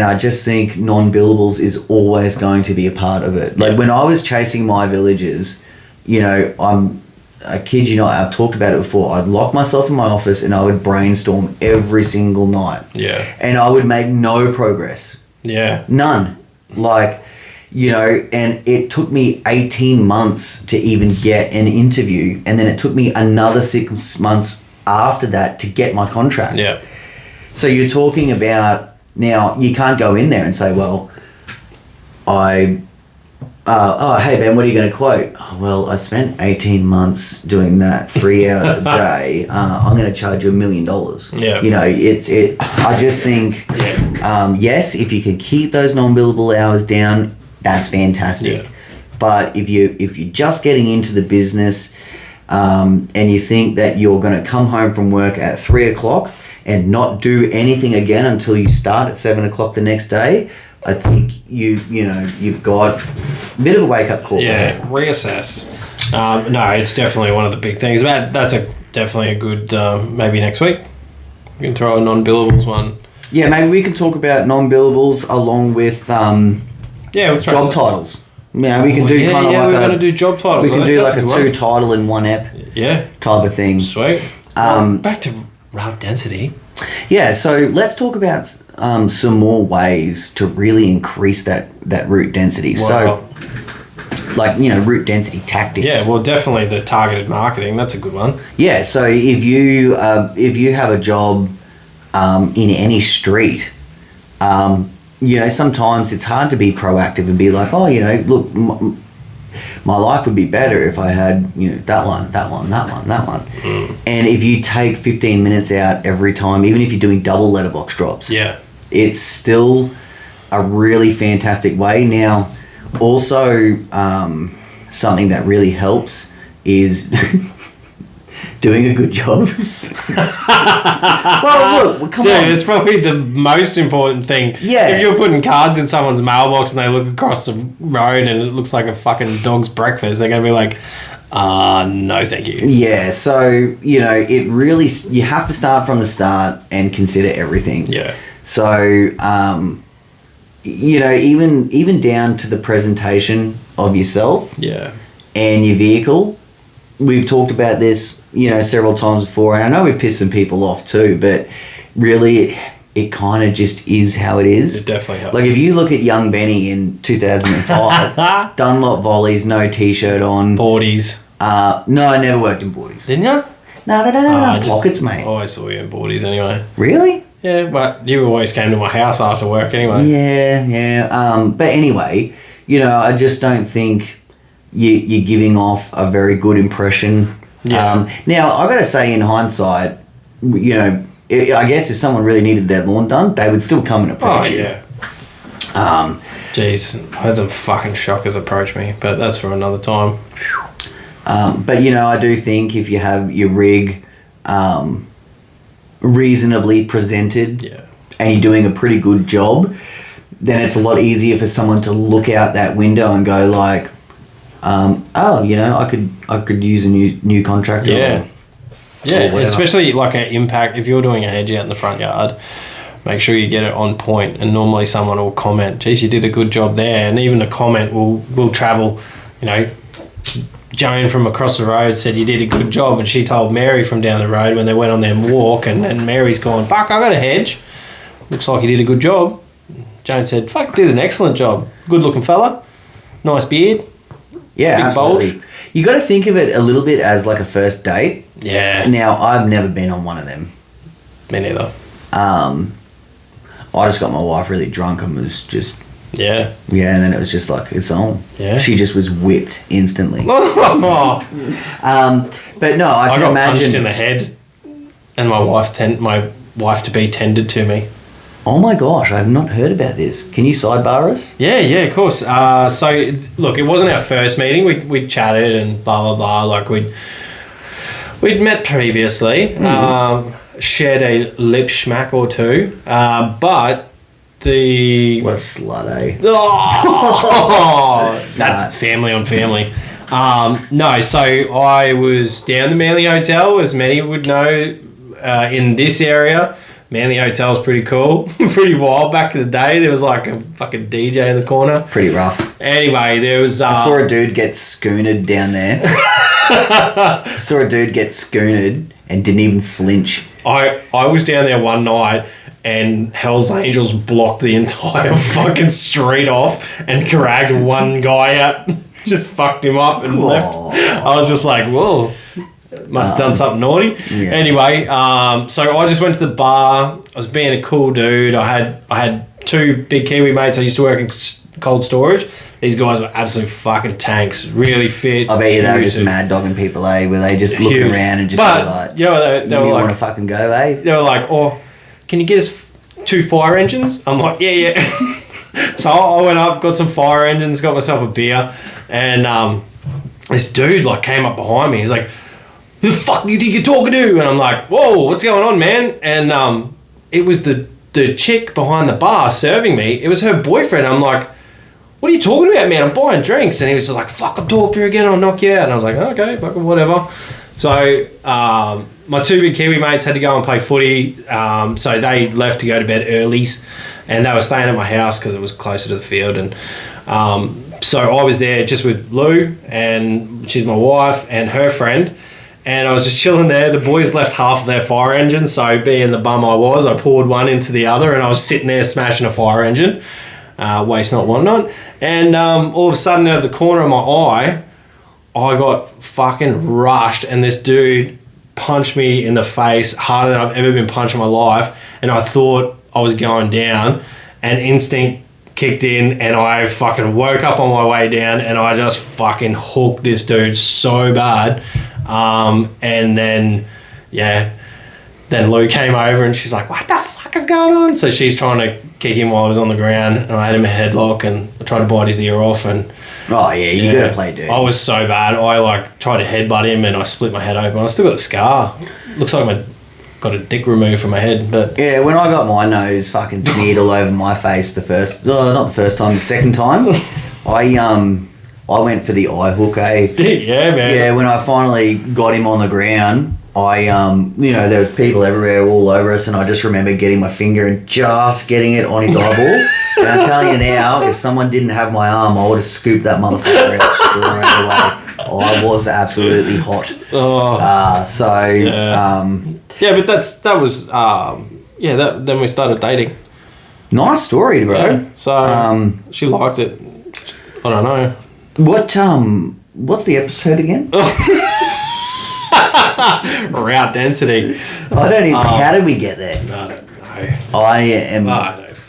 I just think non-billables is always going to be a part of it. Like when I was chasing my villages, I kid you not, I've talked about it before, I'd lock myself in my office and I would brainstorm every single night. Yeah. And I would make no progress. Yeah. None. And it took me 18 months to even get an interview. And then it took me another 6 months after that to get my contract. Yeah. So you're talking about, now you can't go in there and say, well, hey Ben, what are you going to quote? Oh, well, I spent 18 months doing that 3 hours a day. I'm going to charge you $1 million. Yeah. I just think, yes, if you can keep those non-billable hours down, that's fantastic. Yeah. But if you're just getting into the business and you think that you're going to come home from work at 3 o'clock and not do anything again until you start at 7 o'clock the next day, I think you've got a bit of a wake-up call. Yeah, reassess. No, it's definitely one of the big things. That's definitely a good, maybe next week. We can throw a non-billables one. Yeah, maybe we can talk about non-billables along with job titles. Yeah, we can do kind of like we're going to do job titles. We can do like a 2-title in one ep type of thing. Sweet. Back to route density. Yeah, so let's talk about some more ways to really increase that route density. Wow. So, route density tactics. Yeah, well, definitely the targeted marketing. That's a good one. Yeah, so if you have a job in any street, sometimes it's hard to be proactive and be like, look, my life would be better if I had, that one. And if you take 15 minutes out every time, even if you're doing double letterbox drops, it's still a really fantastic way. Now, also, something that really helps is doing a good job. Well, look, come on. Dude, it's probably the most important thing. Yeah. If you're putting cards in someone's mailbox and they look across the road and it looks like a fucking dog's breakfast, they're going to be like, no, thank you. Yeah, so, it really, you have to start from the start and consider everything. Yeah. So, even down to the presentation of yourself. Yeah. And your vehicle. We've talked about this, several times before, and I know we've pissed some people off too, but really it kind of just is how it is. It definitely helps. Like if you look at young Benny in 2005, Dunlop volleys, no t-shirt on. Boardies. No, I never worked in boardies. Didn't you? No, they don't have enough pockets, mate. I always saw you in boardies anyway. Really? Yeah, but you always came to my house after work anyway. Yeah. But anyway, I just don't think you're giving off a very good impression. Yeah. Now, I got to say, in hindsight, I guess if someone really needed their lawn done, they would still come and approach you. Yeah. Jeez, I had some fucking shockers approach me, but that's for another time. But, I do think if you have your rig reasonably presented and you're doing a pretty good job, then it's a lot easier for someone to look out that window and go like, I could use a new contractor. Yeah, especially like an impact. If you're doing a hedge out in the front yard, make sure you get it on point. And normally someone will comment, geez, you did a good job there. And even a comment will travel, Joan from across the road said you did a good job, and she told Mary from down the road when they went on their walk, and Mary's gone, fuck, I got a hedge. Looks like you did a good job. Joan said, fuck, did an excellent job. Good looking fella. Nice beard. Yeah, big absolutely. bulge. You got to think of it a little bit as like a first date. Yeah. Now, I've never been on one of them. Me neither. I just got my wife really drunk and was just... Yeah. Yeah, and then it was just like, it's on. Yeah. She just was whipped instantly. But no, I can got imagine... punched in the head, and my wife to be tended to me. Oh my gosh, I have not heard about this. Can you sidebar us? Yeah, of course. So, look, it wasn't our first meeting. We chatted and blah, blah, blah. Like, we'd met previously, shared a lip schmack or two, but the... What a slut, eh? Oh, that's family on family. No, so I was down the Manly Hotel, as many would know, in this area. Manly Hotel's pretty cool. Pretty wild back in the day. There was like a fucking DJ in the corner. Pretty rough. Anyway, there was... I saw a dude get schoonered down there. I saw a dude get schoonered and didn't even flinch. I was down there one night and Hell's Angels blocked the entire fucking street off and dragged one guy out. Just fucked him up and left. I was just like, whoa. Must have done something naughty. Yeah. Anyway, so I just went to the bar. I was being a cool dude. I had two big Kiwi mates. I used to work in cold storage. These guys were absolute fucking tanks. Really fit. I bet you they were just mad dogging people, eh? Were they just looking around and just like, they were like, want to fucking go, eh? They were like, oh, can you get us 2 fire engines? I'm like, yeah. So I went up, got some fire engines, got myself a beer, and this dude like came up behind me. He's like, who the fuck do you think you're talking to? And I'm like, whoa, what's going on, man? And it was the chick behind the bar serving me. It was her boyfriend. I'm like, what are you talking about, man? I'm buying drinks. And he was just like, fuck, I'll talk to her again, I'll knock you out. And I was like, okay, fucking whatever. So my two big Kiwi mates had to go and play footy. So they left to go to bed early. And they were staying at my house because it was closer to the field. And so I was there just with Lou, and she's my wife, and her friend. And I was just chilling there. The boys left half of their fire engine. So being the bum I was, I poured one into the other, and I was sitting there smashing a fire engine. Waste not, want not. And all of a sudden, out of the corner of my eye, I got fucking rushed, and this dude punched me in the face harder than I've ever been punched in my life. And I thought I was going down, and instinct kicked in, and I fucking woke up on my way down, and I just fucking hooked this dude so bad. And then Lou came over, and she's like, what the fuck is going on? So she's trying to kick him while I was on the ground, and I had him a headlock, and I tried to bite his ear off, and oh yeah, you gotta play dude. I was so bad. I like tried to headbutt him, and I split my head open. I still got the scar. Looks like I got a dick removed from my head. But yeah, when I got my nose fucking smeared all over my face the second time, I went for the eye hook, eh? Yeah, man. Yeah, when I finally got him on the ground, there was people everywhere all over us, and I just remember getting my finger and just getting it on his eyeball. And I tell you now, if someone didn't have my arm, I would have scooped that motherfucker out straight away. I was absolutely hot. Then we started dating. Nice story, bro. Yeah, so she liked it. I don't know. What's the episode again? Route density. I don't even. How did we get there? I don't know.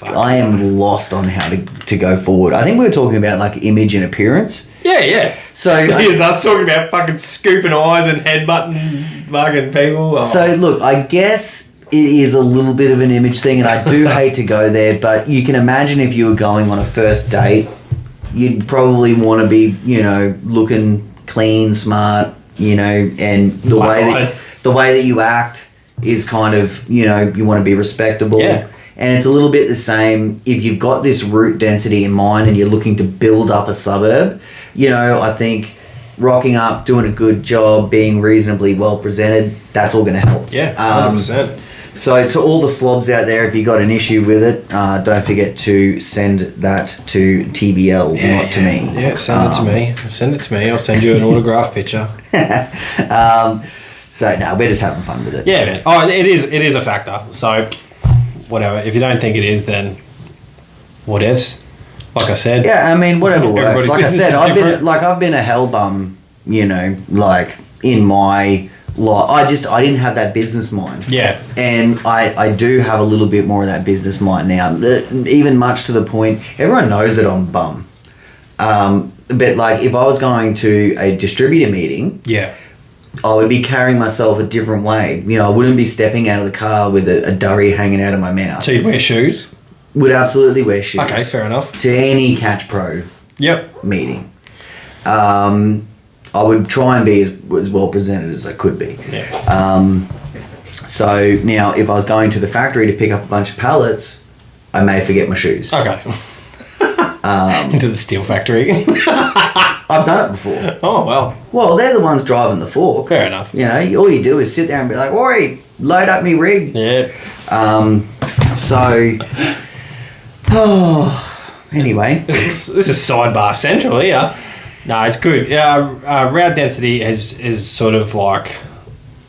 I am lost on how to go forward. I think we were talking about like image and appearance. Yeah. So here's us talking about fucking scooping eyes and headbutting fucking people. Oh. So look, I guess it is a little bit of an image thing, and I do hate to go there, but you can imagine if you were going on a first date, you'd probably want to be, looking clean, smart, and the way that you act is kind of, you want to be respectable. Yeah. And it's a little bit the same if you've got this route density in mind and you're looking to build up a suburb. I think rocking up, doing a good job, being reasonably well presented, that's all going to help. Yeah, 100%. So to all the slobs out there, if you got an issue with it, don't forget to send that to TBL, not to me. Yeah, send it to me. Send it to me. I'll send you an autograph picture. So no, we're just having fun with it. Yeah, man. Oh, it is a factor. So whatever. If you don't think it is, then whatevs. Like I said. Yeah, I mean, whatever works. Like I said, I've been a hell bum, you know, like in my life. I didn't have that business mind. Yeah. And I do have a little bit more of that business mind now. Even much to the point, everyone knows that I'm a bum. But like if I was going to a distributor meeting, yeah, I would be carrying myself a different way. You know, I wouldn't be stepping out of the car with a durry hanging out of my mouth. So you'd wear shoes? Would absolutely wear shoes. Okay, fair enough. To any Catch Pro meeting. I would try and be as well presented as I could be. Yeah. So now if I was going to the factory to pick up a bunch of pallets, I may forget my shoes. Okay. Into the steel factory. I've done it before. Oh, well. Well, they're the ones driving the fork. Fair enough. You know, all you do is sit there and be like, "Oi, load up me rig." Yeah. Anyway. This is sidebar central here. No, it's good. Yeah, route density is sort of like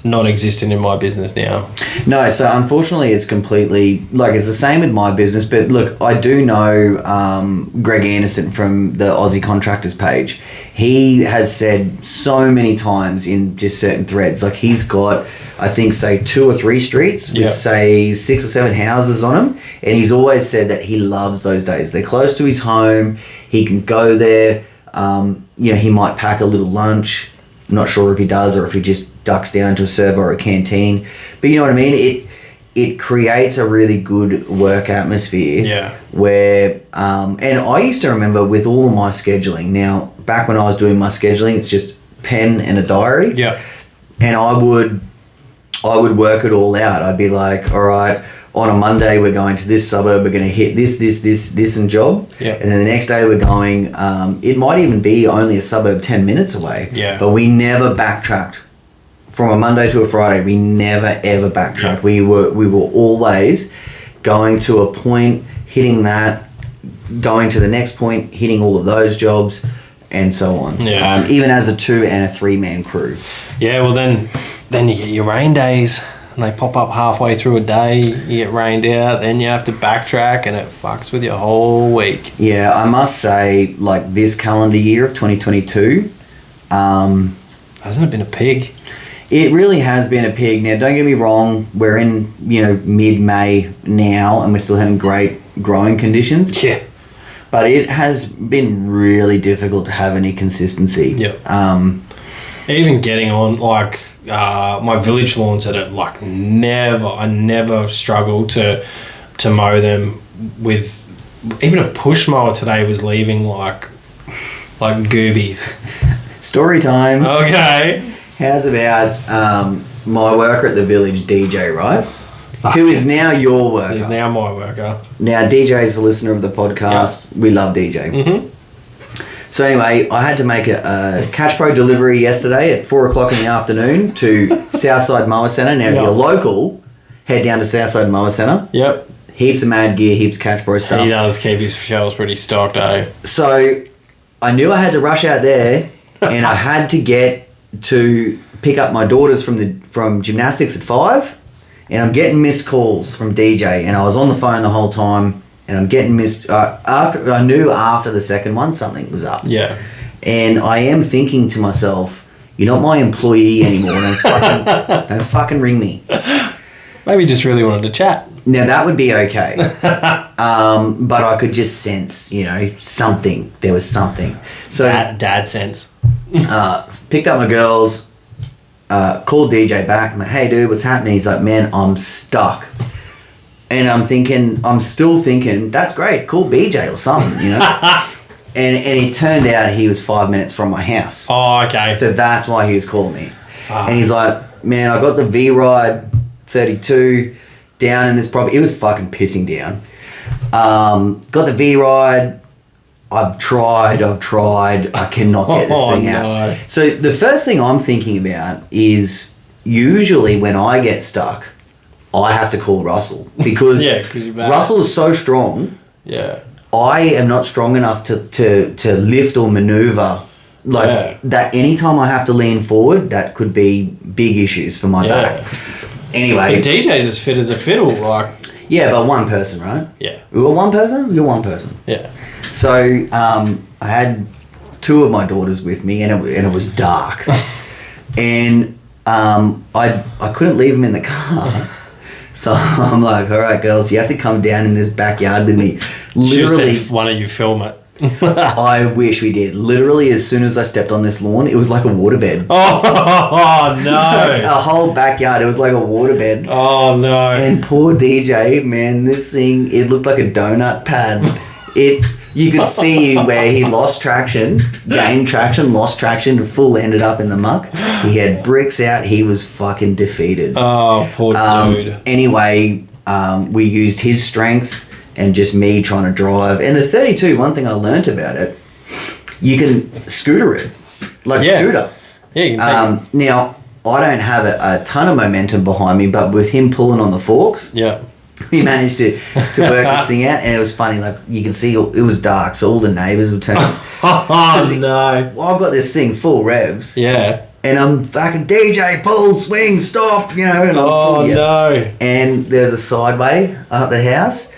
non-existent in my business now. No, so unfortunately it's completely, like it's the same with my business, but look, I do know Greg Anderson from the Aussie Contractors page. He has said so many times in just certain threads, like he's got, I think, say 2 or 3 streets with say 6 or 7 houses on them, and he's always said that he loves those days. They're close to his home, he can go there, you know, he might pack a little lunch. I'm not sure if he does or if he just ducks down to a server or a canteen. But you know what I mean? It creates a really good work atmosphere. Yeah. Where, and I used to remember with all of my scheduling, now back when I was doing my scheduling, it's just pen and a diary. Yeah. And I would work it all out. I'd be like, all right, on a Monday we're going to this suburb, we're going to hit this and job. Yeah. And then the next day we're going, it might even be only a suburb 10 minutes away. Yeah. But we never backtracked. From a Monday to a Friday, we never ever backtracked. Yeah. We were always going to a point, hitting that, going to the next point, hitting all of those jobs, and so on. Yeah. Even as a 2 and a 3 man crew. Yeah, well then you get your rain days. And they pop up halfway through a day, you get rained out, then you have to backtrack and it fucks with your whole week. Yeah, I must say, like this calendar year of 2022... hasn't it been a pig? It really has been a pig. Now, don't get me wrong, we're in, you know, mid-May now and we're still having great growing conditions. Yeah. But it has been really difficult to have any consistency. Yeah. Even getting on, like... my village lawns that are like I never struggle to mow them with, even a push mower today was leaving like goobies. Story time. Okay. How's about my worker at the village, DJ, right? Who is now your worker. He's now my worker. Now DJ is a listener of the podcast. Yeah. We love DJ. Mm-hmm. So anyway, I had to make a Catch Pro delivery yesterday at 4:00 in the afternoon to Southside Mower Centre. Now, if you're local, head down to Southside Mower Centre. Yep. Heaps of mad gear, heaps of Catch Pro stuff. He does keep his shelves pretty stocked, eh? So I knew I had to rush out there, and I had to get to pick up my daughters from gymnastics at 5, and I'm getting missed calls from DJ, and I was on the phone the whole time. And I'm getting missed. I knew after the second one something was up. Yeah. And I am thinking to myself, you're not my employee anymore. Don't fucking ring me. Maybe just really wanted to chat. Now that would be okay. But I could just sense, you know, something. There was something. So dad sense. Picked up my girls. Called DJ back. I'm like, hey dude, what's happening? He's like, man, I'm stuck. And I'm still thinking, that's great, call BJ or something, you know? and it turned out he was 5 minutes from my house. Oh, okay. So that's why he was calling me. And he's like, man, I got the V-Ride 32 down in this property. It was fucking pissing down. Got the V-Ride. I've tried. I cannot get this thing out. So the first thing I'm thinking about is usually when I get stuck, I have to call Russell because Russell is so strong. Yeah. I am not strong enough to lift or maneuver that. Anytime I have to lean forward, that could be big issues for my back. Anyway, but DJ's as fit as a fiddle, like. Yeah, but one person, right? Yeah. We were one person. You're one person. Yeah. So I had 2 of my daughters with me, and it was dark, and I couldn't leave them in the car. So I'm like, all right, girls, you have to come down in this backyard with me. Literally, one of you film it. I wish we did. Literally, as soon as I stepped on this lawn, it was like a waterbed. Oh no! Like a whole backyard. It was like a waterbed. Oh no! And poor DJ, man, this thing, it looked like a donut pad. You could see where he lost traction, gained traction, lost traction, full ended up in the muck. He had bricks out. He was fucking defeated. Oh, poor dude. Anyway, we used his strength and just me trying to drive. And the 32, one thing I learnt about it, you can scooter it. Like a scooter. Yeah, you can take it. Now, I don't have a ton of momentum behind me, but with him pulling on the forks... Yeah. We managed to work this thing out, and it was funny. Like, you can see it was dark, so all the neighbours would turn. Oh no! Well, I've got this thing full revs. Yeah. And I'm fucking DJ, pull, swing, stop, you know. And no! And there's a sideway up the house,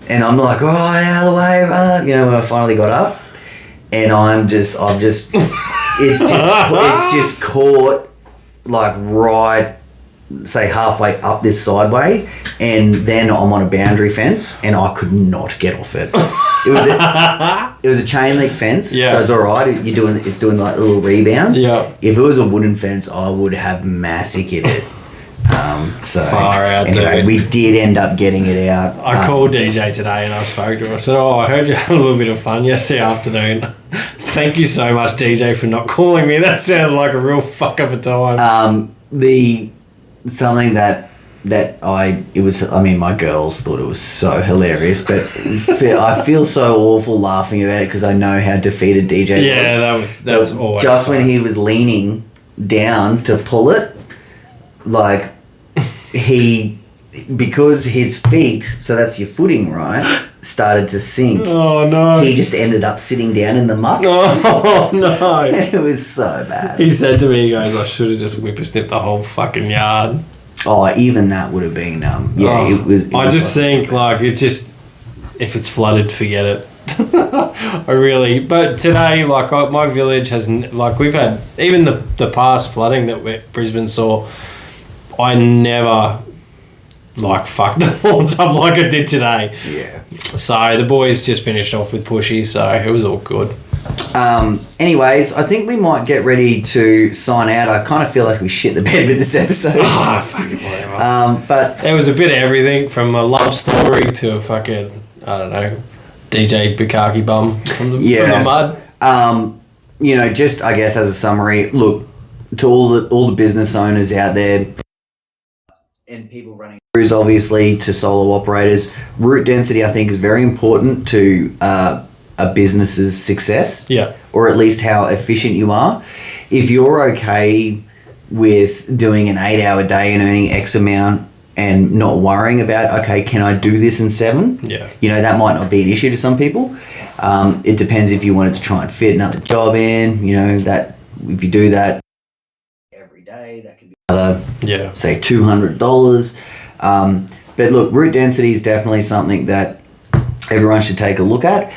and I'm like, oh, out of the way, you know. When I finally got up, and I've just, it's just caught, like right. Say halfway up this sideway, and then I'm on a boundary fence, and I could not get off it. It was a chain link fence, so it's all right. It's doing like little rebounds. Yeah. If it was a wooden fence, I would have massacred it. So far out, anyway, dude. we did end up getting it out. I called DJ today and I spoke to him. I said, I heard you had a little bit of fun yesterday afternoon. Thank you so much, DJ, for not calling me. That sounded like a real fuck of a time. Something that my girls thought it was so hilarious, but I feel so awful laughing about it because I know how defeated DJ was. Yeah, that was always just fun. When he was leaning down to pull it, like because his feet, so that's your footing, right, started to sink. Oh no! He just ended up sitting down in the muck. Oh no! It was so bad. He said to me, he goes, I should have just whippersnipped the whole fucking yard. Oh, even that would have been it was. I just think like it just, if it's flooded, forget it. But today, like my village has, like we've had even the past flooding that Brisbane saw. I never like fucked the lawns up like I did today. Yeah. So the boys just finished off with Pushy, so it was all good. Anyways, I think we might get ready to sign out. I kind of feel like we shit the bed with this episode. Fucking whatever. But it was a bit of everything from a love story to a fucking, I don't know, DJ Bukaki bum from the mud. Just I guess as a summary, look, to all the business owners out there and people running crews, obviously, to solo operators, route density I think is very important to a business's success. Yeah. Or at least how efficient you are. If you're okay with doing an 8-hour day and earning X amount and not worrying about, okay, can I do this in 7? Yeah. That might not be an issue to some people. It depends if you wanted to try and fit another job in, that if you do that every day, that could be another, say $200. But look, route density is definitely something that everyone should take a look at.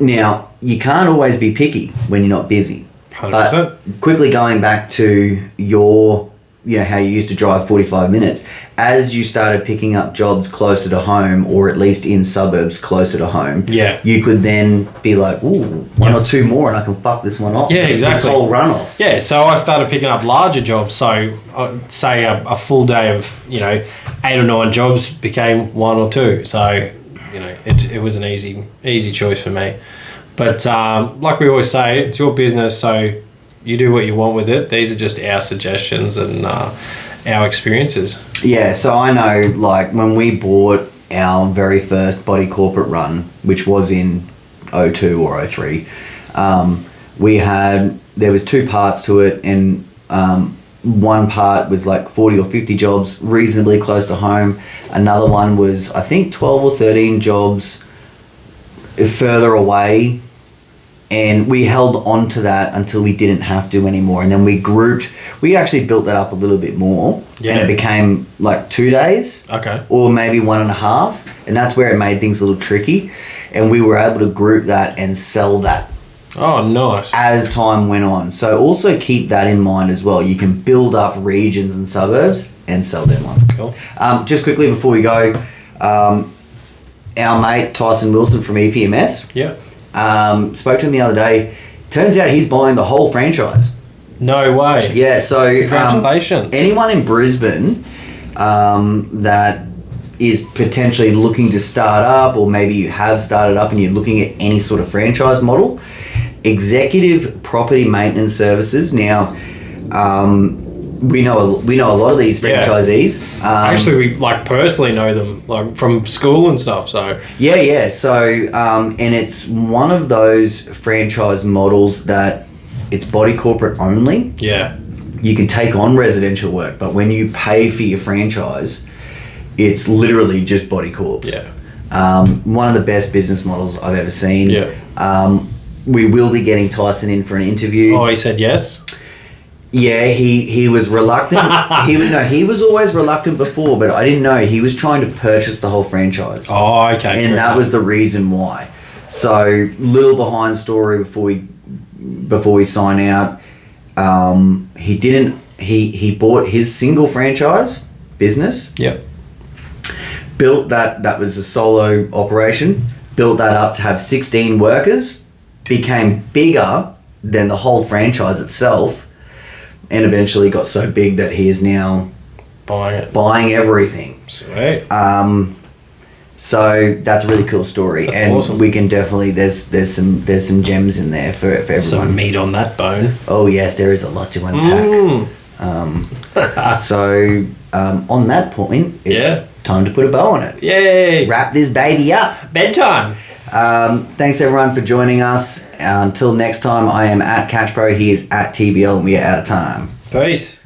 Now, you can't always be picky when you're not busy. 100%. But quickly going back to your, how you used to drive 45 minutes, as you started picking up jobs closer to home, or at least in suburbs closer to home, you could then be like, ooh, one or two more and I can fuck this one off. Yeah, exactly. This whole runoff. Yeah, so I started picking up larger jobs. So say a full day of, 8 or 9 jobs became 1 or 2. So, it was an easy choice for me. But like we always say, it's your business, so you do what you want with it. These are just our suggestions and our experiences. Yeah, so I know, like, when we bought our very first body corporate run, which was in 02 or 03, there was 2 parts to it, and one part was like 40 or 50 jobs reasonably close to home. Another one was, I think, 12 or 13 jobs further away. And we held on to that until we didn't have to anymore. And then we actually built that up a little bit more. Yeah. And it became like 2 days. Okay. Or maybe 1.5. And that's where it made things a little tricky. And we were able to group that and sell that. Oh, nice. As time went on. So also keep that in mind as well. You can build up regions and suburbs and sell them on. Cool. Just quickly before we go, our mate Tyson Wilson from EPMS. Yeah. Spoke to him the other day. Turns out he's buying the whole franchise. No way. Yeah, so congratulations. Anyone in Brisbane that is potentially looking to start up, or maybe you have started up and you're looking at any sort of franchise model, Executive Property Maintenance Services. Now, we know a lot of these franchisees. Yeah. Actually, we personally know them from school and stuff. So yeah. So and it's one of those franchise models that it's body corporate only. Yeah, you can take on residential work, but when you pay for your franchise, it's literally just body corps. Yeah, one of the best business models I've ever seen. Yeah. We will be getting Tyson in for an interview. Oh, he said yes? Yeah, he was reluctant. He was always reluctant before, but I didn't know he was trying to purchase the whole franchise. Oh, okay. And that was the reason why. So, little behind story before we sign out. He bought his single franchise business. Yep. Built that was a solo operation. Built that up to have 16 workers. Became bigger than the whole franchise itself. And eventually got so big that he is now buying everything. Sweet. So that's a really cool story. That's and awesome. We can definitely there's some gems in there for everyone. Some meat on that bone. Oh yes, there is a lot to unpack. So on that point, it's time to put a bow on it. Yay! Wrap this baby up. Bedtime. Thanks everyone for joining us. Until next time, I am at CatchPro. He is at TBL, and we are out of time. Peace.